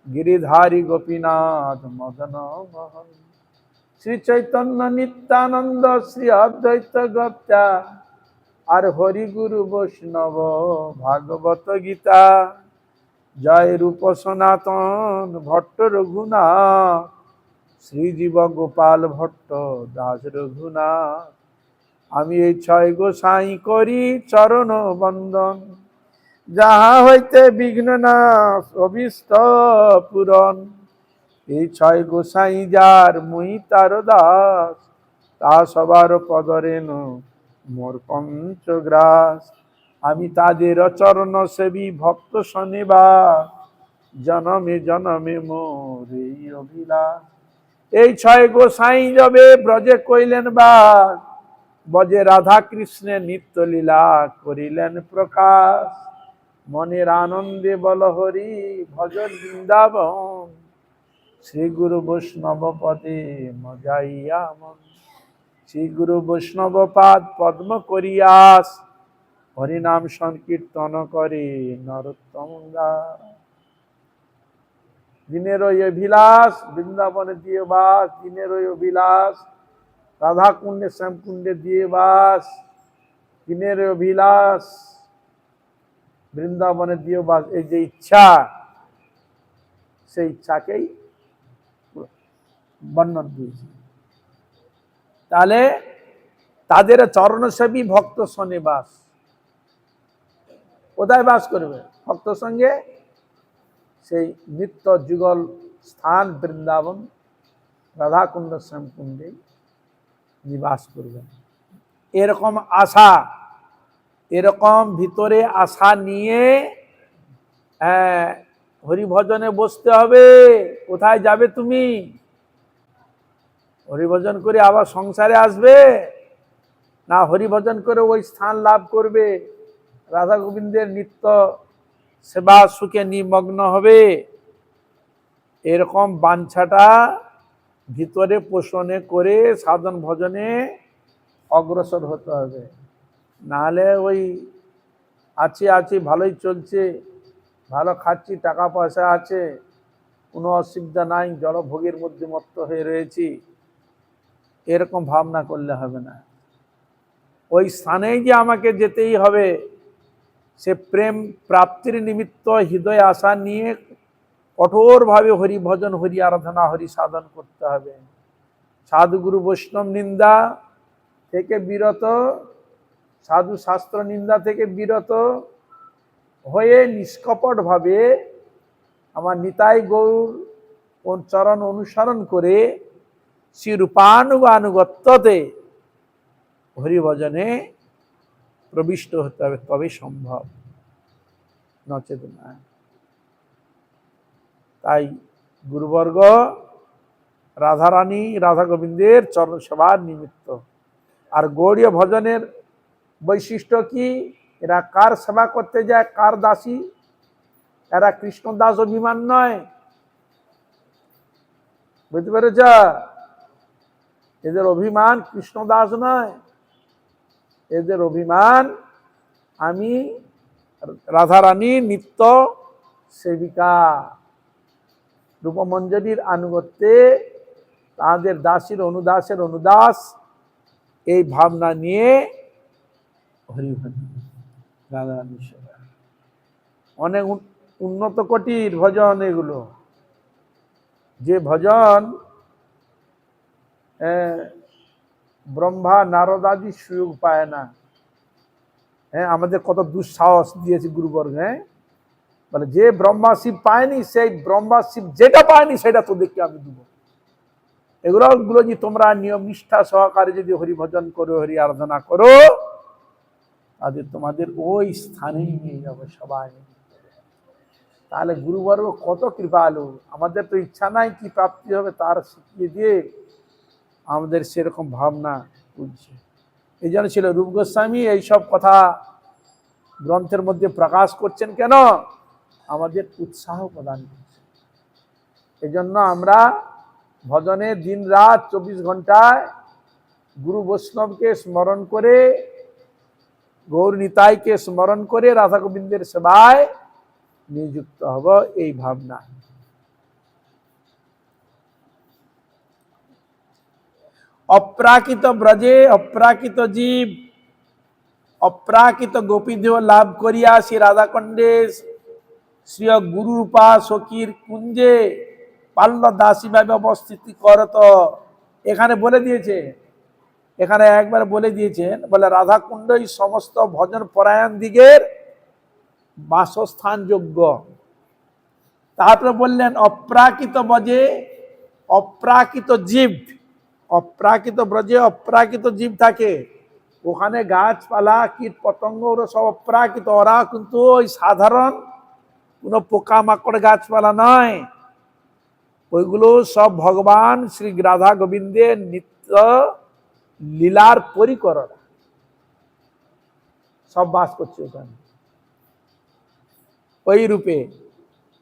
গিরিধারী গোপীনাথ মদন মোহন, শ্রী চৈতন্য নিত্যানন্দ শ্রী অদ্বৈত গপ্তা, আর হরি গুরু বৈষ্ণব ভাগবত গীতা। জয় রূপ সনাতন ভট্ট রঘুনাথ, শ্রীজীব গোপাল ভট্ট দাস রঘুনাথ। আমি এই 6 গোসাই করি চরণ বন্দন, যাহা হইতে বিঘ্ন নাশ অভীষ্ট পূরণ। এই 6 গোসাই যার মুই তার দাস, তা সবার পদরেন মোর পঞ্চগ্রাস। আমি তাদের চরণ সেবী ভক্ত শনিবার, জনমে জনমে মোর এই অভিলাষ। এই 6 গোসাই যবে ব্রজে কইলেন বাস, বজে রাধা কৃষ্ণের নিত্য লীলা করিলেন প্রকাশ। মনের আনন্দে বল হরি ভজন বৃন্দাবন, শ্রী গুরু বৈষ্ণব পদে মজাইয়া মন। শ্রী গুরু বৈষ্ণব পাদ পদ্ম করিয়াস, হরিনাম সংকীর্তন করে নরোত্তম দাস। দিনের ওই অভিলাষ বৃন্দাবনে দিয়ে বাস, দিনের ওই অভিলাষ রাধা কুণ্ডে শ্যামকুণ্ডে দিয়ে বাস, দিনের ওই অভিলাষ বৃন্দাবনে দিয়ে বাস। এই যে ইচ্ছা, সেই ইচ্ছাকেই বর্ণন দিয়েছি। তাহলে তাদের চরণসেবী ভক্ত শনে বাস। কোথায় বাস করবে? ভক্ত সঙ্গে সেই নিত্য যুগল স্থান বৃন্দাবন রাধাকুণ্ড শ্যামকুণ্ডে নিবাস করবেন। এরকম আশা, এরকম ভিতরে আশা নিয়ে হরিভজনে বসতে হবে। কোথায় যাবে তুমি? হরিভজন করে আবার সংসারে আসবে, না হরিভজন করে ওই স্থান লাভ করবে, রাধা গোবিন্দের নিত্য সেবা সুখে নিমগ্ন হবে? এরকম বাঞ্ছাটা ভিতরে পোষণে করে সাধন ভজনে অগ্রসর হতে হবে। নাহলে ওই আছি ভালোই চলছে, ভালো খাচ্ছি, টাকা পয়সা আছে, কোনো অসুবিধা নাই, জড়ভোগের মধ্যে মত্ত হয়ে রয়েছি, এরকম ভাবনা করলে হবে না। ওই স্থানেই যে আমাকে যেতেই হবে, সে প্রেম প্রাপ্তির নিমিত্ত হৃদয় আশা নিয়ে কঠোরভাবে হরি ভজন, হরি আরাধনা, হরি সাধন করতে হবে। সাধুগুরু বৈষ্ণব নিন্দা থেকে বিরত, সাধু শাস্ত্র নিন্দা থেকে বিরত হয়ে নিষ্কপটভাবে আমার নিতাই গৌর চরণ অনুসরণ করে শ্রী রূপানুগত্যতে হরিভজনে প্রবিষ্ট হতে হবে, তবে সম্ভব, নচেত না। তাই গুরুবর্গ রাধারানী রাধা গোবিন্দের চরণ সেবার নিমিত্ত। আর গৌড়ীয় ভজনের বৈশিষ্ট্য কি? এরা কার সেবা করতে যায়? কার দাসী? এরা কৃষ্ণদাস অভিমান নয়, বুঝতে পেরেছ? এদের অভিমান কৃষ্ণদাস নয়, এদের অভিমান আমি রাধারানী নিত্য সেবিকা, রূপমঞ্জরির আনুগত্যে তাদের দাসীর অনুদাসের অনুদাস, এই ভাবনা নিয়ে হরিভজন রাধারানী সেবা। অনেক উন্নত কোটির ভজন এগুলো, যে ভজন ব্রহ্মা নারদাদি সুযোগ পায় না। হ্যাঁ, আমাদের কত দুঃসাহস দিয়েছে গুরুবর্গ। হ্যাঁ, বলে যে ব্রহ্মা শিব পায়নি, সেই ব্রহ্মা শিব যেটা পায়নি সেটা তোদেরকে আমি দেবো। এগুলো যে তোমরা নিয়ম নিষ্ঠা সহকারে যদি হরিভজন করো, হরি আরাধনা করো, তাদের তোমাদের ওই স্থানেই নিয়ে যাবে সবাই। তাহলে গুরুবর্গ কত কৃপালু। আমাদের তো ইচ্ছা নাই কি প্রাপ্তি হবে তার শিখিয়ে দিয়ে আমাদের সেরকম ভাবনা বুঝছে। এই জন্য ছিল রূপ গোস্বামী এইসব কথা গ্রন্থের মধ্যে প্রকাশ করছেন কেন? আমাদের উৎসাহ প্রদান করছে। এই জন্য আমরা ভজনে দিন রাত 24 ঘন্টায় গুরু বৈষ্ণবকে স্মরণ করে, গৌর নিতাইকে স্মরণ করে রাধা গোবিন্দের সেবায় নিযুক্ত হব, এই ভাবনা। অপ্রাকৃত ব্রজে অপ্রাকৃত জীব অপ্রাকৃত গোপীদেহ লাভ করিয়া শ্রী রাধাকুণ্ডে শ্রী গুরুরূপা সখীর কুঞ্জে পাল্ল দাসী ভাবে অবস্থিতি করত। এখানে বলে দিয়েছে, এখানে একবার বলে দিয়েছেন, বলে রাধাকুণ্ডই সমস্ত ভজন পরায়ণ দিগের বাসস্থান যোগ্য। তারপরে বললেন অপ্রাকৃত ব্রজে অপ্রাকৃত জীব, অপ্রাকৃত ব্রজে অপ্রাকৃত জীব থাকে, ওখানে গাছপালা কীট পতঙ্গ ওরা সব অপ্রাকৃত, ওরা কিন্তু ওই সাধারণ কোনো পোকামাকড় গাছপালা নয়, ওইগুলো সব ভগবান শ্রী রাধা গোবিন্দের নিত্য লীলার পরিকরণ, সব বাস করছে ওখানে ওই রূপে।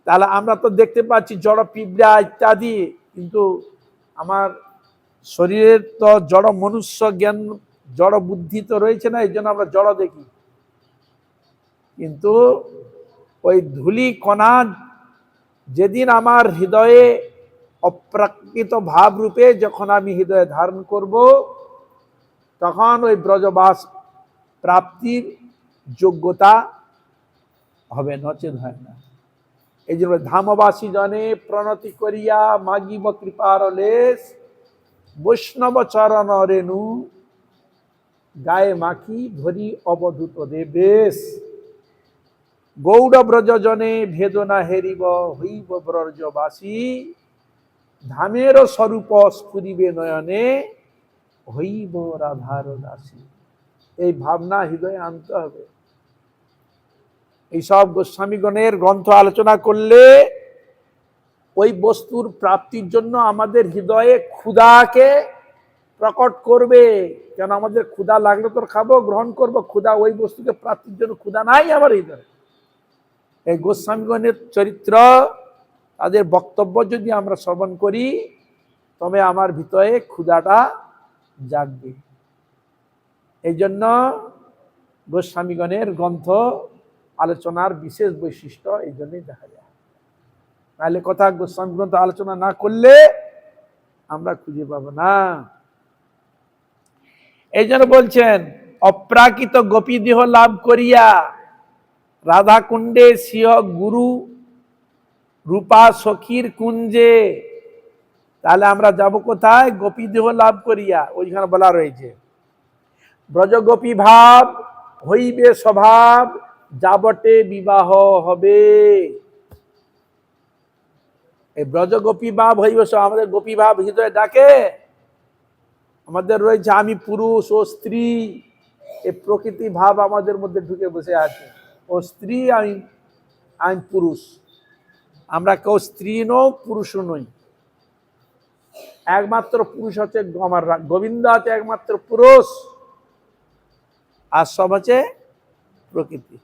তাহলে আমরা তো দেখতে পাচ্ছি জড় পিঁপড়া ইত্যাদি, কিন্তু আমার শরীরের তো জড় মনুষ্য জ্ঞান, জড় বুদ্ধি তো রয়েছে না, এই জন্য আমরা জড় দেখি। কিন্তু ওই ধূলি কণা যেদিন আমার হৃদয়ে অপ্রাকৃত ভাব রূপে যখন আমি হৃদয়ে ধারণ করব, তখন ওই ব্রজবাস প্রাপ্তির যোগ্যতা হবে, নচেত হয় না। এই জন্য ধামবাসী জনে প্রণতি করিয়া মাগিব কৃপার লেশ, বৈষ্ণব চরণ রেণু গায়ে মাখি ধরি অবধূত দেবেশ। গৌড় ব্রজ জনে ভেদনা হেরিব হইব ব্রজবাসী, ধামের স্বরূপ স্ফুরিবে নয়নে হইব রাধার দাসী। এই ভাবনা হৃদয়ে আনতে হবে। এইসব গোস্বামীগণের গ্রন্থ আলোচনা করলে ওই বস্তুর প্রাপ্তির জন্য আমাদের হৃদয়ে ক্ষুধাকে প্রকট করবে। কেন আমাদের ক্ষুধা লাগলে তো খাবো, গ্রহণ করবো, ক্ষুধা ওই বস্তুকে প্রাপ্তির জন্য ক্ষুধা নাই আমার হৃদয়ে। এই গোস্বামীগণের চরিত্র, তাদের বক্তব্য যদি আমরা শ্রবণ করি, তবে আমার ভিতরে ক্ষুধাটা জাগবে। এই জন্য গোস্বামীগণের গ্রন্থ আলোচনার বিশেষ বৈশিষ্ট্য এই জন্যই দেখা যায়। নাহলে কথা গোস্বামী গ্রন্থ আলোচনা না করলে আমরা খুঁজে পাবো না। এই জন্য বলছেন অপ্রাকৃত গোপী দেহ লাভ করিয়া রাধা কুণ্ডে সিংহ গুরু রূপা সখীর কুঞ্জে। তাহলে আমরা যাব কোথায়? গোপী দেহ লাভ করিয়া। ওইখানে বলা রয়েছে ব্রজগোপী ভাব হইবে স্বভাব, যাবটে বিবাহ হবে। এই ব্রজগোপী ভাব হইবে, আমাদের গোপী ভাব হৃদয়ে ডাকে। আমাদের রয়েছে আমি পুরুষ ও স্ত্রী, এই প্রকৃতি ভাব আমাদের মধ্যে ঢুকে বসে আছে। ও স্ত্রী, আমি পুরুষ। আমরা কেউ স্ত্রী নই, পুরুষও নই। একমাত্র পুরুষ হচ্ছে আমার গোবিন্দ, আছে একমাত্র পুরুষ, আর সব হচ্ছে প্রকৃতি।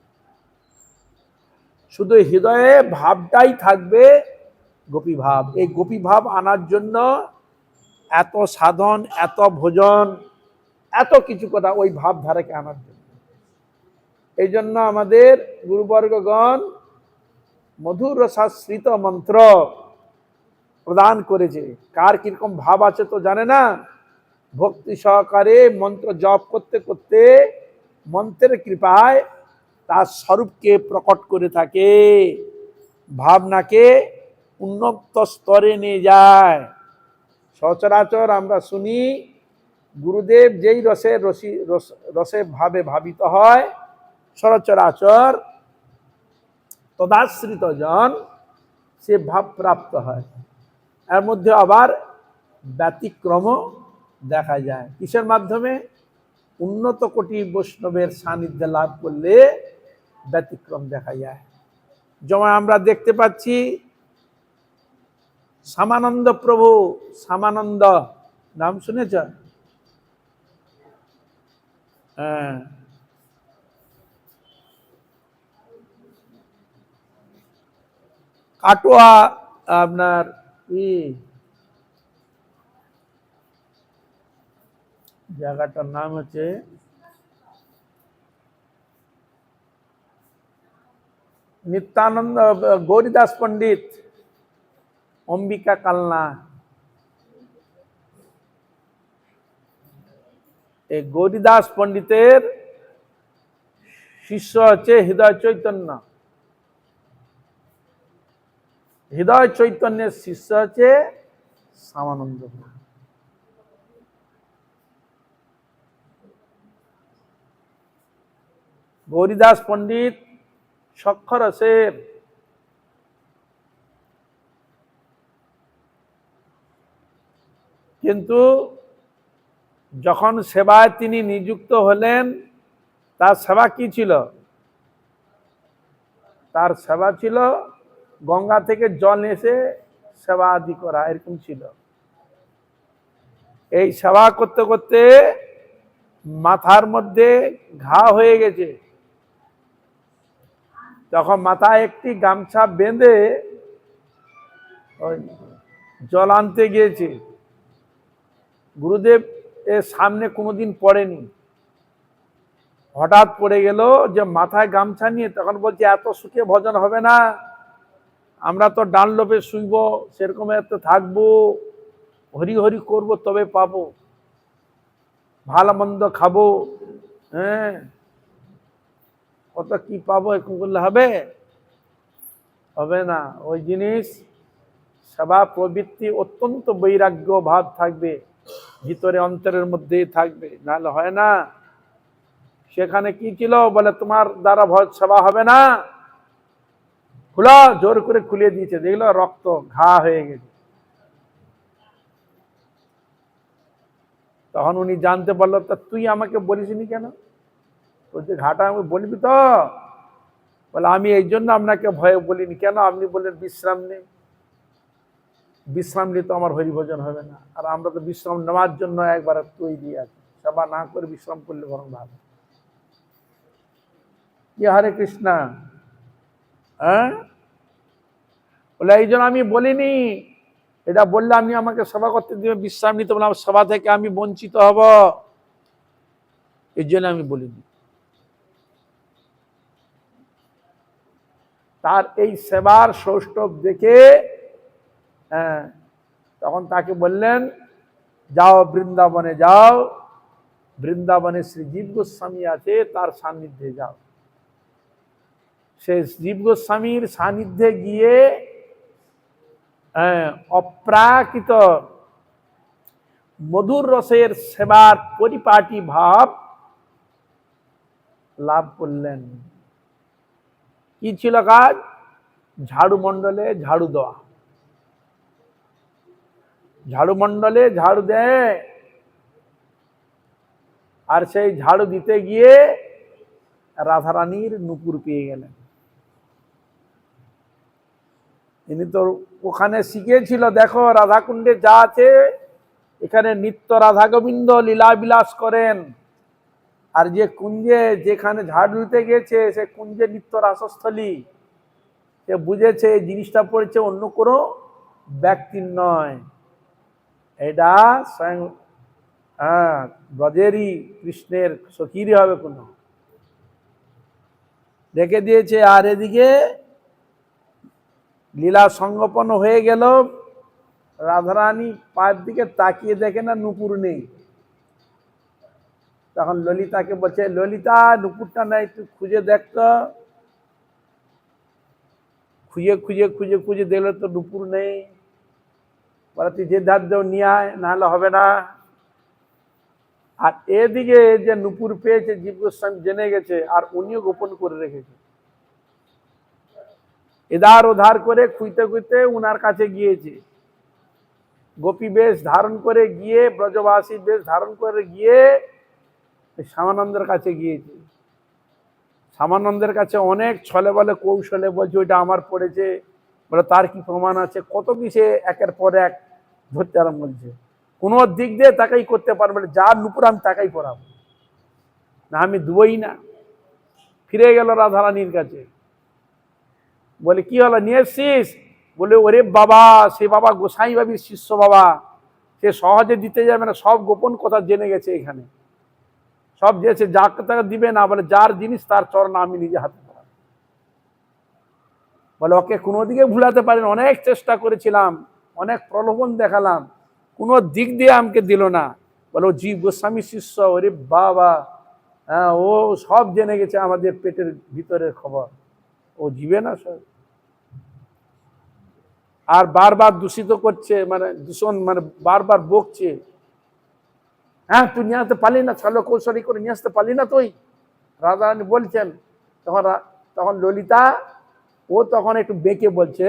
শুধু হৃদয়ে ভাবটাই থাকবে গোপী ভাব। এই গোপী ভাব আনার জন্য এত সাধন, এত ভোজন, এত কিছু কথা, ওই ভাবধারাকে আনার জন্য। এই জন্য আমাদের গুরুবর্গগণ মধুর রসাশ্রিত মন্ত্র প্রদান করেছে। কার কিরকম ভাব আছে তো জানে না, ভক্তি সহকারে মন্ত্র জপ করতে করতে মন্ত্রের কৃপায় তার স্বরূপকে প্রকট করে থাকে, ভাবনাকে উন্নত স্তরে নিয়ে যায়। সচরাচর আমরা শুনি গুরুদেব যেই রসে ভাবে ভাবিত হয়, সচরাচর তদাশ্রিত জন সে ভাব প্রাপ্ত হয়। এর মধ্যে আবার ব্যতিক্রম দেখা যায়। কিসের মাধ্যমে? উন্নত কোটি বৈষ্ণবের সান্নিধ্য লাভ করলে ব্যতিক্রম দেখা যায়। যেমন আমরা দেখতে পাচ্ছি শ্যামানন্দ প্রভু, শ্যামানন্দ নাম শুনেছ? হ্যাঁ, কাটোয়া আপনার জায়গাটার নাম হচ্ছে নিত্যানন্দ গৌরীদাস পণ্ডিত, অম্বিকা কালনা। এই গৌরীদাস পণ্ডিতের শিষ্য হচ্ছে হৃদয় চৈতন্য। হৃদয় চৈতন্যের শিষ্য হচ্ছে শ্যামানন্দ। গৌরীদাস পণ্ডিত সক্ষরসের, কিন্তু যখন সেবায় তিনি নিযুক্ত হলেন, তার সেবা কি ছিল? তার সেবা ছিল গঙ্গা থেকে জল এসে সেবা আদি করা, এরকম ছিল। এই সেবা করতে করতে মাথার মধ্যে ঘা হয়ে গেছে। তখন মাথায় একটি গামছা বেঁধে জল আনতে গিয়েছে। গুরুদেব এর সামনে কোনোদিন পড়েনি, হঠাৎ পড়ে গেল যে মাথায় গামছা নিয়ে। তখন বলছে এত সুখে ভজন হবে না, আমরা তো ডানলোপে শুইব, সেরকম এত থাকবো, হরি হরি করবো তবে পাবো, ভালো মন্দ খাবো, হ্যাঁ, কত কি পাবো, এরকম করলে হবে? হবে না। ওই জিনিস সেবা প্রবৃত্তি অত্যন্ত বৈরাগ্য ভাব থাকবে, ভিতরে অন্তরের মধ্যেই থাকবে, নাহলে হয় না। সেখানে কি ছিল বলে, তোমার দ্বারা সেবা হবে না, খুলো, জোর করে খুলে দিয়েছে, দেখলো রক্ত ঘা হয়ে গেছে। তখন উনি জানতে পারলো, তা তুই আমাকে বলিসনি কেন? বলছে ঘাটা আমি বলবি তো? বলে আমি এই জন্য আপনাকে ভয়ে বলিনি। কেন? আপনি বললেন বিশ্রাম নেই। বিশ্রাম নিয়ে তো আমার হরিভজন হবে না, আর আমরা তো বিশ্রাম নেওয়ার জন্য একবার তৈরি আছি, সেবা না করে বিশ্রাম করলে বরং ভালো। কি হরে কৃষ্ণা, হ্যাঁ, বলে এই জন্য আমি বলিনি। এটা বললে আপনি আমাকে সেবা করতে দিবেন, বিশ্রাম নিতে বললাম, সেবা থেকে আমি বঞ্চিত হব, এই জন্য আমি বলিনি। তার এই সেবার সৌষ্ঠব দেখে তখন তাকে বললেন, যাও বৃন্দাবনে যাও, বৃন্দাবনে শ্রী জীব গোস্বামী আছে, তার সান্নিধ্যে যাও। সে জীব গোস্বামীর সান্নিধ্যে গিয়ে অপ্রাকৃত মধুর রসের সেবার পরিপাটি ভাব লাভ করলেন। কি ছিল কাজ? ঝাড়ু মণ্ডলে ঝাড়ু দেওয়া, ঝাড়ু মণ্ডলে ঝাড়ু দেয়, আর সেই ঝাড়ু দিতে গিয়ে রাধারানীর নুপুর পেয়ে গেলেন। তিনি তো ওখানে শিখেছিল, দেখো রাধাকুণ্ডে যা আছে, এখানে নিত্য রাধা গোবিন্দ লীলা বিলাস করেন, আর যে কুঞ্জে যেখানে ঝাড়ু দিতে গেছে সে কুঞ্জে নিত্য রাসস্থলী। সে বুঝেছে এই জিনিসটা পড়েছে অন্য কোনো ব্যক্তির নয়, এটা স্বয়ং ব্রজেরই কৃষ্ণের সখীরই হবে কোনো। রেখে দিয়েছে। আর এদিকে লীলা সংগোপন হয়ে গেল, রাধারানী পায়ের দিকে তাকিয়ে দেখে না নুপুর নেই। তখন ললিতাকে বলছে, ললিতা নুপুরটা নাই, তুই খুঁজে দেখতো। খুঁজে খুঁজে খুঁজে খুঁজে দেখলে তো নুপুর নেই। বলে তুই যে ধার দেও নিয়ে আয়, নাহলে হবে না। আর এদিকে যে নুপুর পেয়েছে জীব গোস্বামী জেনে গেছে, আর উনিও গোপন করে রেখেছে। এধার ওধার করে খুঁজতে খুঁজতে উনার কাছে গিয়েছে, গোপী বেশ ধারণ করে গিয়ে, ব্রজবাসী বেশ ধারণ করে গিয়ে শ্যামানন্দের কাছে গিয়েছে। শ্যামানন্দের কাছে অনেক ছলে বলে কৌশলে বলছে ওইটা আমার পড়েছে, বলে তার কি প্রমাণ আছে, কত কি সে একের পর এক ধরতে আরম্ভ বলছে। কোনো দিক দিয়ে তাকাই করতে পারবে না, যার নুপুর আমি তাকাই পড়াবো না, আমি দুবই না। ফিরে গেল রাধারানীর কাছে, বলে কি হলো, নিয়ে এসছিস? বলে ওরে বাবা, সে বাবা গোসাই বাবির শিষ্য বাবা, সে সহজে দিতে যাবে না, সব গোপন কথা জেনে গেছে এখানে, সব দিয়েছে, যাকে তাকে দিবে না, বলে যার জিনিস তার চরণ আমি নিজে হাতে পড়াবো। বলে ওকে কোনো দিকে ভুলাতে পারেন, অনেক চেষ্টা করেছিলাম, অনেক প্রলোভন দেখালাম, কোনো দিক দিয়ে আমাকে দিল না। বলে ও জীব গোস্বামী শিষ্য, ওরে বাবা, হ্যাঁ ও সব জেনে গেছে আমাদের পেটের ভিতরের খবর, ও জিবে না সব। আর বারবার দূষিত করছে, মানে দূষণ, মানে বারবার বকছে। হ্যাঁ তুই নিয়ে আসতে পারলি না, ছলো কৌশলী করে নিয়ে আসতে পারলি না তুই, রাধারানী বলছেন। তখন তখন ললিতা ও তখন একটু বেঁকে বলছে,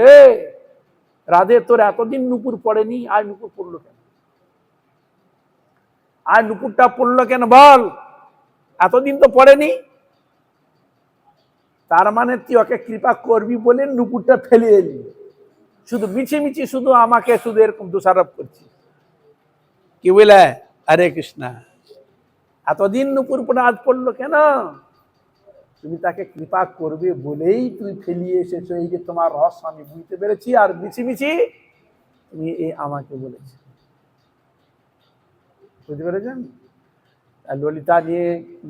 রাধে তোর এতদিন নুপুর পড়েনি, আর নুপুর পড়লো কেন? আর নুপুরটা পড়লো কেন বল, এতদিন তো পড়েনি। তার মানে তুই ওকে কৃপা করবি বলে নুপুরটা ফেলে এলি, শুধু মিছিমিছি শুধু আমাকে শুধু এরকম দোষারোপ করছি। কি বলে, হরে কৃষ্ণা, এতদিন নুপুর পড়ে আজ পড়লো কেন? তুমি তাকে কৃপা করবে বলেই তুমি ফেলিয়ে এসেছো, এই যে তোমার রহস্য আমি বুঝতে পেরেছি, আর মিছিমিছি তুমি এই আমাকে বলেছো। বুঝতে পেরেছেন? আর ললিতা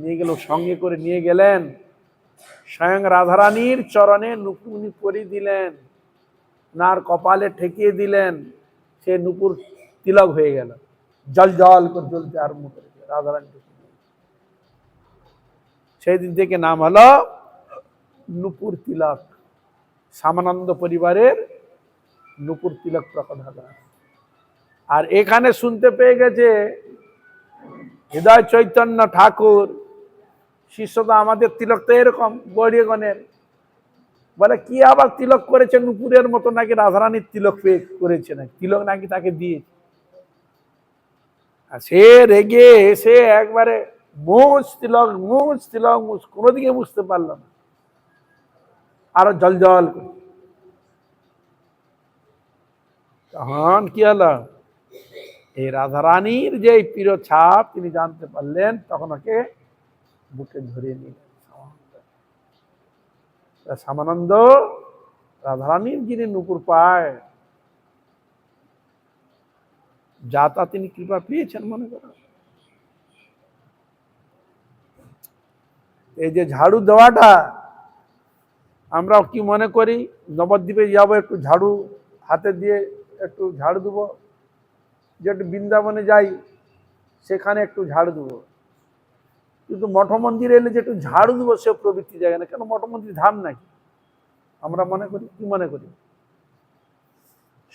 নিয়ে গেল, সঙ্গে করে নিয়ে গেলেন, স্বয়ং রাধারানীর চরণে নুপুর পরিয়ে দিলেন, নার কপালে ঠেকিয়ে দিলেন, সে নুপুর তিলক হয়ে গেল, জল জল করে জ্বলতে আরম্ভ করেছে রাধারানী। সেই দিন থেকে নাম হলো নুপুর তিলক, শ্যামানন্দ পরিবারের নুপুর তিলক প্রকট হলো। আর এখানে শুনতে পেয়ে গেছে হৃদয় চৈতন্য ঠাকুর, শিষ্যতা আমাদের তিলক তো এরকম গৌরীগণের, বলে কি আবার তিলক করেছে নুপুরের মতো, নাকি রাধারানীর তিলক পেয়ে করেছে, নাকি তিলক নাকি তাকে দিয়েছে। আর সে রেগে এসে একবারে মুছ তিলক মুছ তিলক মুছ, কোনো দিকে বুঝতে পারলো না, আরো জল জল। তখন কি হলো, এই রাধারানীর যে প্রিয় ছাপ তিনি জানতে পারলেন, তখন ওকে বুকে ধরে নিলেন। শ্যামানন্দ রাধারানীর যিনি নুপুর পায়, যা তা তিনি কৃপা পেয়েছেন মনে করেন। এই যে ঝাড়ু দেওয়াটা, আমরা কি মনে করি, নবদ্বীপে যাবো একটু ঝাড়ু হাতে দিয়ে একটু ঝাড়ু দেবো, যে একটু বৃন্দাবনে যাই সেখানে একটু ঝাড়ু দেবো, কিন্তু মঠ মন্দিরে এলে যে একটু ঝাড়ু দেবো সে প্রবৃত্তি জায়গা না। কেন, মঠ মন্দির ধাম নাকি? আমরা মনে করি, কি মনে করি,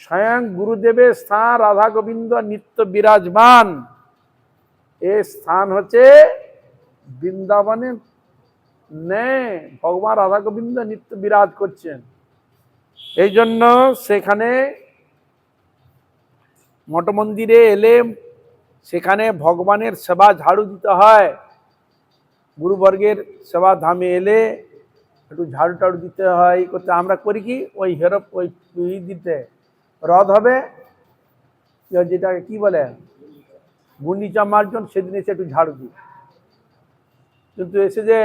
স্বয়ং গুরুদেবের স্থান রাধা গোবিন্দ নিত্য বিরাজমান, এই স্থান হচ্ছে বৃন্দাবনে নেই, ভগবান রাধা গোবিন্দ নিত্য বিরাজ করছেন। এই জন্য সেখানে মঠ মন্দিরে এলে সেখানে ভগবানের সেবা ঝাড়ু দিতে হয়, গুরুবর্গের সেবা ধামে এলে একটু ঝাড়ু টাড়ু দিতে হয়, করতে আমরা করি কি, ওই হেরপ ওই দিতে হ্রদ হবে, যেটাকে কি বলে গুন্ডিচা মার্জন, সেদিন এসে একটু ঝাড়ু দিই। কিন্তু এসে যে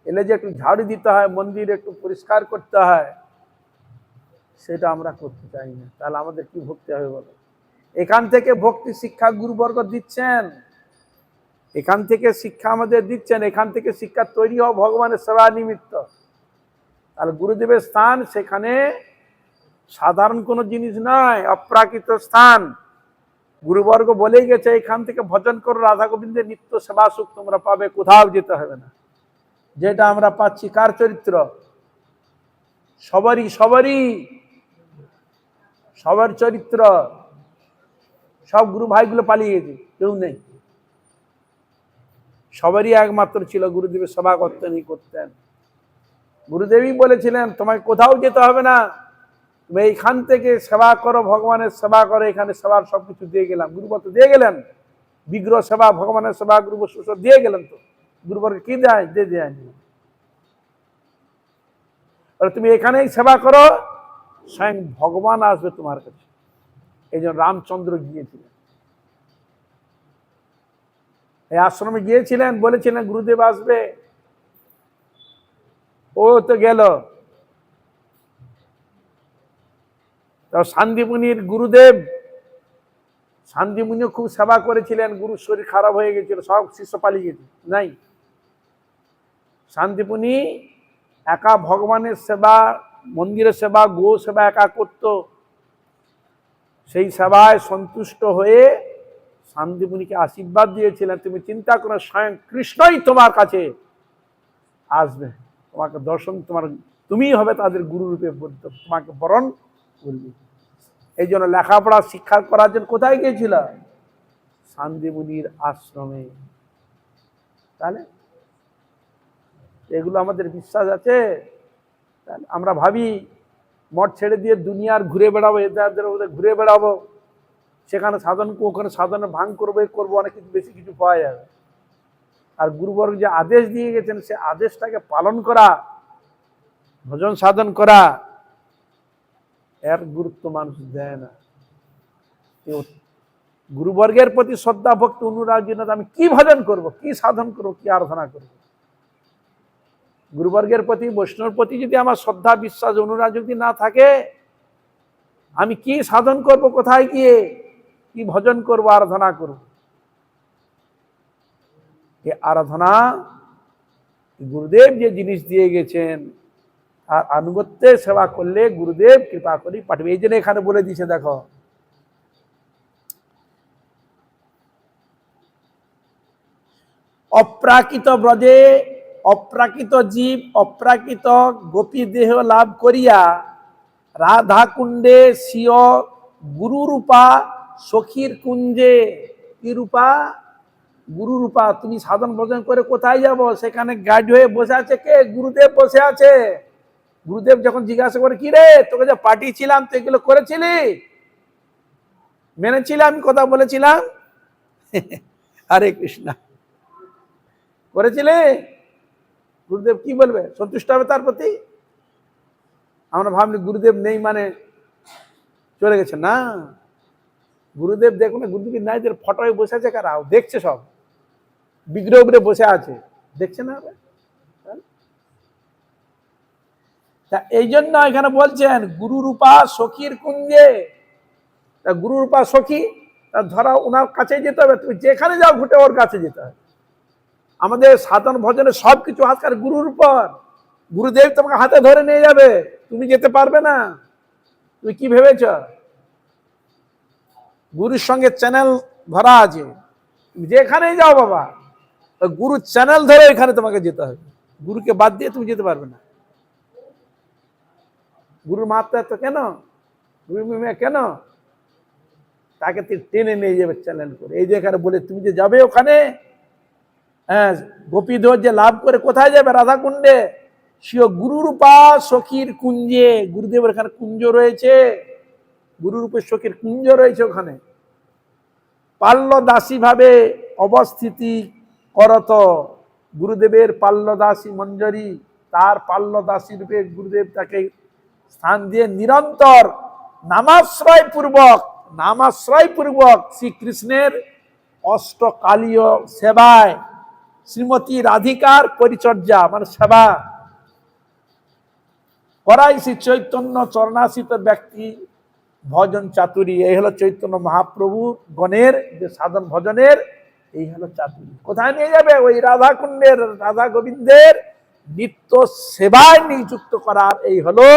এলে যে একটু ঝাড়ু দিতে হয়, মন্দির একটু পরিষ্কার করতে হয়, সেটা আমরা করতে চাই না। তাহলে আমাদের কি ভক্তি হবে বলো? এখান থেকে ভক্তি শিক্ষা গুরুবর্গ দিচ্ছেন, এখান থেকে শিক্ষা আমাদের দিচ্ছেন, এখান থেকে শিক্ষা তৈরি হওয়া ভগবানের সেবা নিমিত্ত। তাহলে গুরুদেবের স্থান সেখানে সাধারণ কোনো জিনিস নয়, অপ্রাকৃত স্থান। গুরুবর্গ বলেই গেছে এখান থেকে ভজন করো, রাধা গোবিন্দের নিত্য সেবা সুখ তোমরা পাবে, কোথাও যেতে হবে না। যেটা আমরা পাচ্ছি কার চরিত্র? সবার চরিত্র। সব গুরু ভাইগুলো পালিয়ে গেছে, কেউ নেই। সবারই একমাত্র ছিল গুরুদেবের সেবা করতেন। গুরুদেবই বলেছিলেন তোমায় কোথাও যেতে হবে না, তুমি এইখান থেকে সেবা করো, ভগবানের সেবা করো, এখানে সেবার সবকিছু দিয়ে গেলাম। গুরুবর তো দিয়ে গেলেন, বিগ্রহ সেবা, ভগবানের সেবা, গুরুবর সব দিয়ে গেলেন। তো গুরুবরকে কি দেয়? দেয়নি। তুমি এখানেই সেবা করো, স্বয়ং ভগবান আসবে তোমার কাছে। এই জন্য রামচন্দ্র গিয়েছিলেন, এই আশ্রমে গিয়েছিলেন, বলেছিলেন গুরুদেব আসবে, ও তো গেল। শান্তিমুনির গুরুদেব, শান্তিমুনিও খুব সেবা করেছিলেন, গুরুর শরীর খারাপ হয়ে গেছিল, সব শিষ্য পালিয়ে গেছে, নাই। শান্তিমুনি একা ভগবানের সেবা, মন্দিরের সেবা, গো সেবা একা করত। সেই সেবায় সন্তুষ্ট হয়ে শান্তিমুনিকে আশীর্বাদ দিয়েছিলেন, তুমি চিন্তা করো, স্বয়ং কৃষ্ণই তোমার কাছে আসবে, তোমাকে দর্শন, তুমিই হবে তাদের গুরু রূপে, তোমাকে বরণ করবে। এই জন্য লেখাপড়া শিক্ষা করার জন্য কোথায় গিয়েছিল? শান্তিমুনির আশ্রমে। তাহলে এগুলো আমাদের বিশ্বাস আছে? আমরা ভাবি মঠ ছেড়ে দিয়ে দুনিয়ার ঘুরে বেড়াবো, এদের ঘুরে বেড়াবো, সেখানে ওখানে সাধনের ভাঙ করবো, অনেক কিছু, বেশি কিছু পাওয়া যাবে। আর গুরুবর্গ যে আদেশ দিয়ে গেছেন, সে আদেশটাকে পালন করা, ভজন সাধন করা, এর গুরুত্ব মানুষ দেয় না। গুরুবর্গের প্রতি শ্রদ্ধা, ভক্তি, অনুরাগ, আমি কি ভজন করব, কি সাধন করব, কি আরাধনা করব? গুরুবর্গের প্রতি, বৈষ্ণবের প্রতি যদি আমার শ্রদ্ধা, বিশ্বাস, অনুরাগ যদি না থাকে, আমি কি সাধন করব, কোথায় গিয়ে কি ভজন করব, আরাধনা করব? এই আরাধনা গুরুদেব যে জিনিস দিয়ে গেছেন, আর আনুগত্যের সেবা করলে গুরুদেব কৃপা করি পাঠাবে। এই জন্য এখানে বলে দিয়েছে, দেখো, অপ্রাকৃত ব্রজে অপ্রাকৃত জীব অপ্রাকৃত গোপী দেহ লাভ করিয়া রাধা কুণ্ডে স্বীয় গুরু রূপা সখীর কুঞ্জে। কি রূপা? গুরু রূপা। তুমি সাধন ভজন করে কোথায় যাব? সেখানে গাইড হয়ে বসে আছে কে? গুরুদেব বসে আছে। গুরুদেব যখন জিজ্ঞাসা করে, কি রে, তোকে যে পাঠিয়েছিলাম তো এগুলো করেছিলি, মেনেছিলাম, কথা বলেছিলাম? হরে কৃষ্ণ, করেছিলে? গুরুদেব কি বলবে? সন্তুষ্ট হবে তার প্রতি? আমরা ভাবলি গুরুদেব নেই মানে চলে গেছে, না। গুরুদেব দেখুন, গুরুদেব নাই, ফটোয় বসে আছে কারা? দেখছে, সব বিগ্রহ উপরে বসে আছে, দেখছে না? তা এই জন্য এখানে বলছেন গুরু রূপা সখীর কুঞ্জে। গুরু রূপা সখী, ধরা ওনার কাছে যেতে হবে, তুমি যেখানে যাও ঘুটে ওর কাছে যেতে হবে। আমাদের সাধন ভজনে সবকিছু আজকাল গুরুর উপর। গুরুদেব তোমাকে হাতে ধরে নিয়ে যাবে, তুমি যেতে পারবে না। তুমি কি ভেবেছ? গুরুর সঙ্গে চ্যানেল ধরা আছে, যেখানেই যাও বাবা, গুরু চ্যানেল ধরে এখানে তোমাকে যেতে হবে, গুরুকে বাদ দিয়ে তুমি যেতে পারবে না। গুরুর মাত্রা তো কেন, গুরু মিমে কেন, তাকে টেনে নিয়ে যাবে চ্যানেল করে। এই যে এখানে বলে তুমি যে যাবে ওখানে, হ্যাঁ, গোপীধর যে লাভ করে কোথায় যাবে? রাধা কুণ্ডে স্বীয় গুরুরূপা সখীর কুঞ্জে। গুরুদেবের এখানে কুঞ্জ রয়েছে, গুরুরূপের সখীর কুঞ্জ রয়েছে ওখানে। পাল্য দাসী ভাবে অবস্থিতি করত। গুরুদেবের পাল্য দাসী মঞ্জরি, তার পাল্য দাসী রূপে গুরুদেব তাকে স্থান দিয়ে নিরন্তর নামাশ্রয় পূর্বক শ্রীকৃষ্ণের অষ্টকালীয় সেবায়, শ্রীমতী রাধিকার পরিচর্যা মানে সেবা করাই শ্রী চৈতন্য চরণাশ্রিত ব্যক্তি ভজন চাতুরী। এই হলো চৈতন্য মহাপ্রভু গণের যে সাধন ভজনের, এই হলো চাতুরী। কোথায় নিয়ে যাবে? ওই রাধা কুণ্ডের, রাধা গোবিন্দের নিত্য সেবায় নিযুক্ত করার এই হলো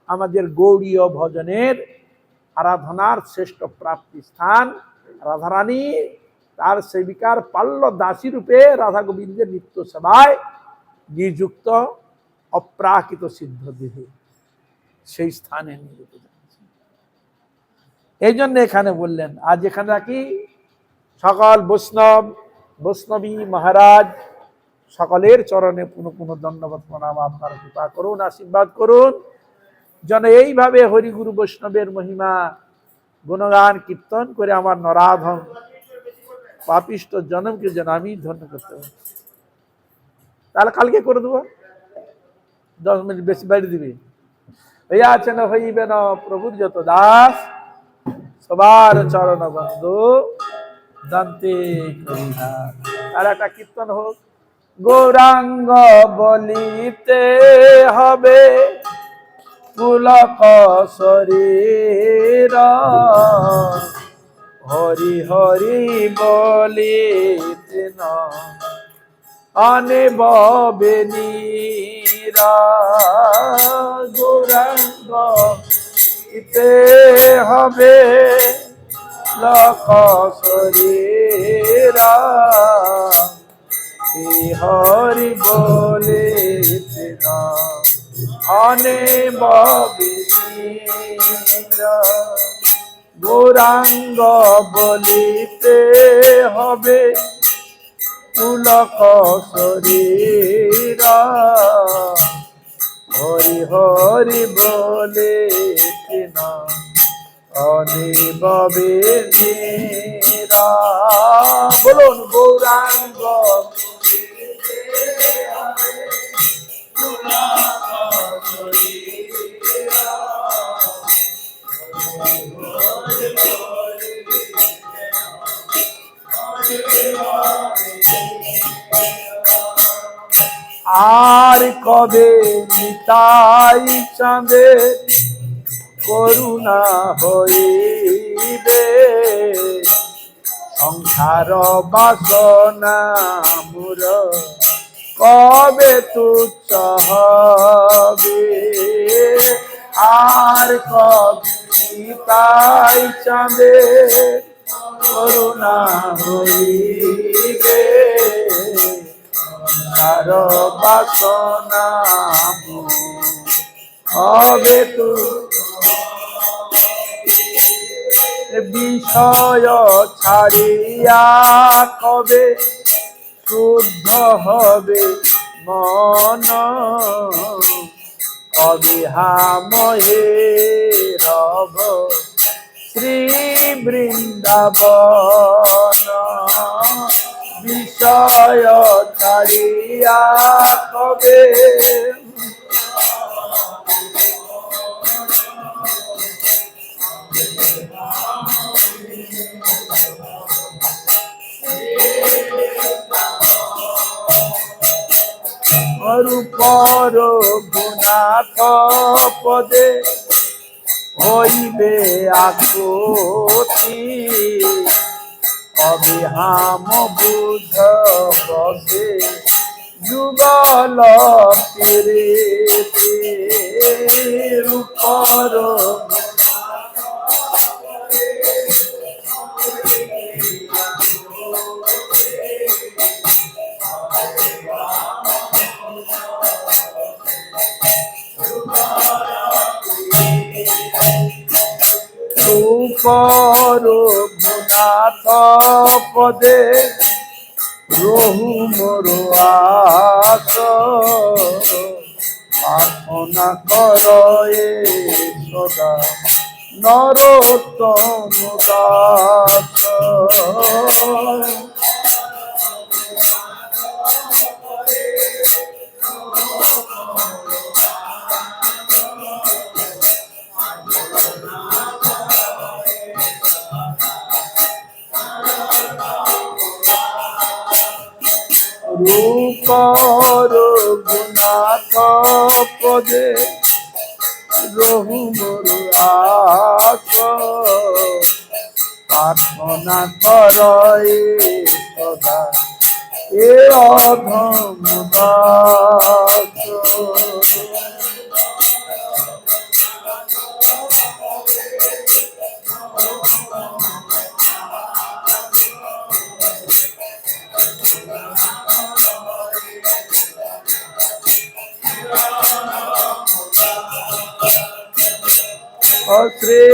আমাদের গৌড়ীয় ভজনের আরাধনার শ্রেষ্ঠ প্রাপ্তি স্থান। রাধারানী তার সেবিকার পাল্য দাসী রূপে রাধা গোবিন্দের নিত্য সেবায় নিযুক্ত অপ্রাকৃত সিদ্ধ দেহে সেই স্থানে নিযুক্ত। এই জন্য এখানে বললেন আজ এখানে রাখি সকল বৈষ্ণবী মহারাজ সকলের চরণে পুনঃ পুনঃ দণ্ডবত প্রণাম। আপনার কৃপা করুন, আশীর্বাদ করুন যেন এইভাবে হরিগুরু বৈষ্ণবের মহিমা গুণগান কীর্তন করে আমার নরাধম পাপিষ্ট জন্মকে যেন আমি ধন্য করতে পারি। তাহলে কালকে করে দেবো, 10 মিনিট বেশি বাড়ি দিবি। হইয়া আছে না হইবে না প্রভুর যত দাস, সবার চরণ বন্ধু দান্তে করিনা। আর একটা কীর্তন হোক, গৌরাঙ্গ বলিতে হবে পুলক শরীর, হরি হরি বলিতে অনেব বেনীরা। গৌরাঙ্গ ইতে হবে লক শরীরা, হরি বলিতে অনেব বেনীরা। গৌরাঙ্গ বলিতে হবে পুলক শরীরা, হরি হরি বলিতে অনিব বেনীরা। বলুন গৌরাঙ্গ আর কবে নিতাই চাঁদে করুণা হইবে, সংসার বাসনা মূর কবে তুচ্ছ হবে। আর কবে নিতাই চাঁদে করুণা হইবে, আর বাসনা হবে তু। বিষয় ছাড়িয়া কবে শুদ্ধ হবে মন, কবে হামহে রব শ্রী বৃন্দাবন। বিষয় ছাড়িয়া কবে রূপর গুণাথ পদে হইবে আকুতি, কবে হাম বুঝ বসে যুগল প্রীতি। রূপর রূপর গুণাথ পদে রহু মোর আস, প্রার্থনা করে সদা নরোত্তম দাস। রূপর গুণাথ পদে রহু মোর আস, প্রার্থনা করে সদা এ অধম দাস। শ্রী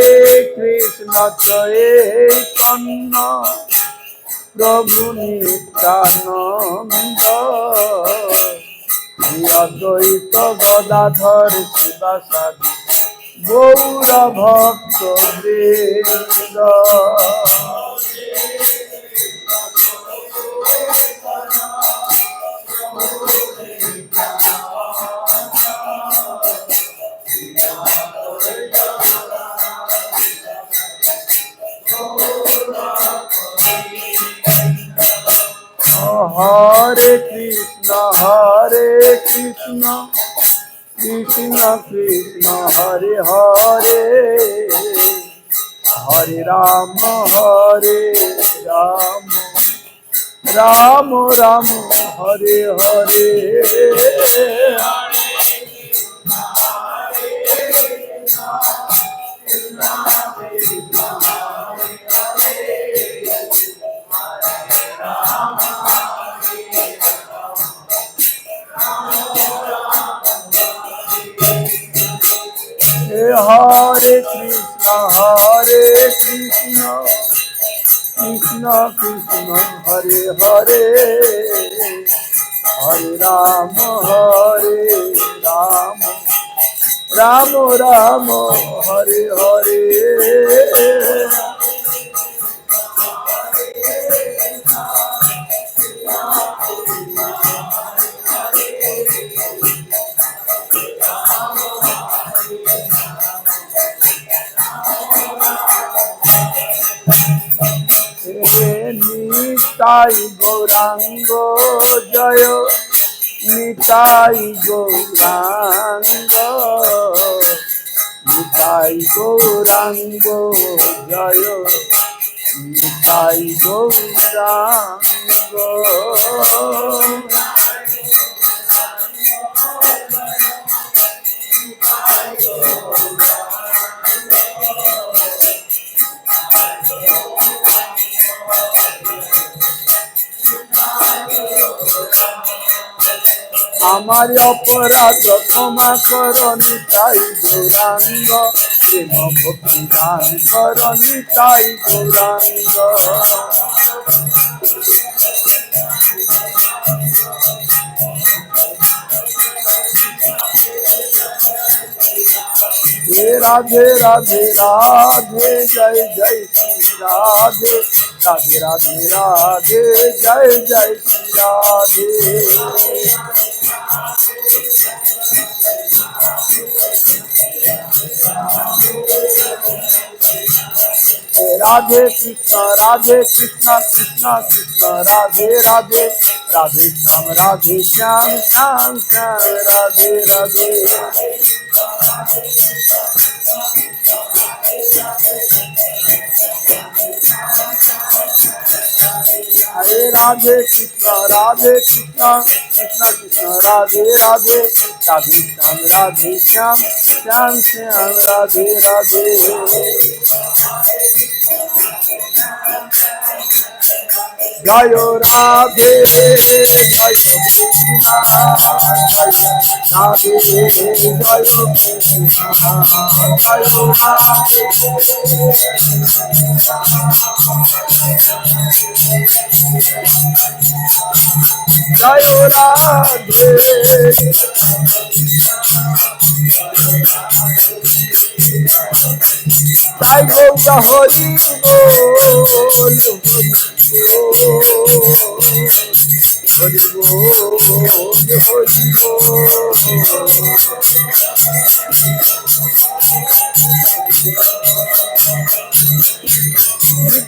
কৃষ্ণ চৈতন্য প্রভু নিত্যানন্দ অদ্বৈত গদাধর শিবাসাদি গৌর ভক্ত বৃন্দ। হরে কৃষ্ণ কৃষ্ণ কৃষ্ণ হরে হরে, হরে রাম রাম রাম হরে হরে। হরে কৃষ্ণ কৃষ্ণ কৃষ্ণ হরে হরে, হরে রাম রাম রাম হরে হরে। নিতাই গৌরাঙ্গ জয়, নিতাই গৌরাঙ্গ, নিতাই গৌরাঙ্গ জয়, নিতাই গৌরাঙ্গ। আমার অপরাধ ক্ষমা কর নিতাই গৌরাঙ্গ, প্রেম ভক্তি দান কর নিতাই গৌরাঙ্গ। রাধে রাধে রাধে জয় জয় শ্রী রাধে, রাধে রাধে রাধে জয় জয় শ্রী রাধে। রাধে কৃষ্ণ কৃষ্ণ কৃষ্ণ রাধে রাধে, রাধে শ্যাম শ্যাম শ্যাম রাধে রাধে। হরে রাধে কৃষ্ণ কৃষ্ণ কৃষ্ণ রাধে রাধে, রাধে শ্যাম শ্যাম শ্যাম রাধে রাধে। জয় রাধে জয় কৃষ্ণ, জয় রাধে জয় কৃষ্ণ, জয় রাধে। জয় রাধে তাই গৌরা হরি বল, হরি বল।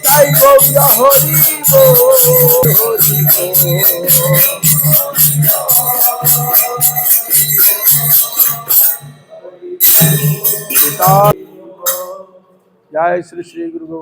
তাই গৌরা হরি বল। জয় শ্রী শ্রী গুরু।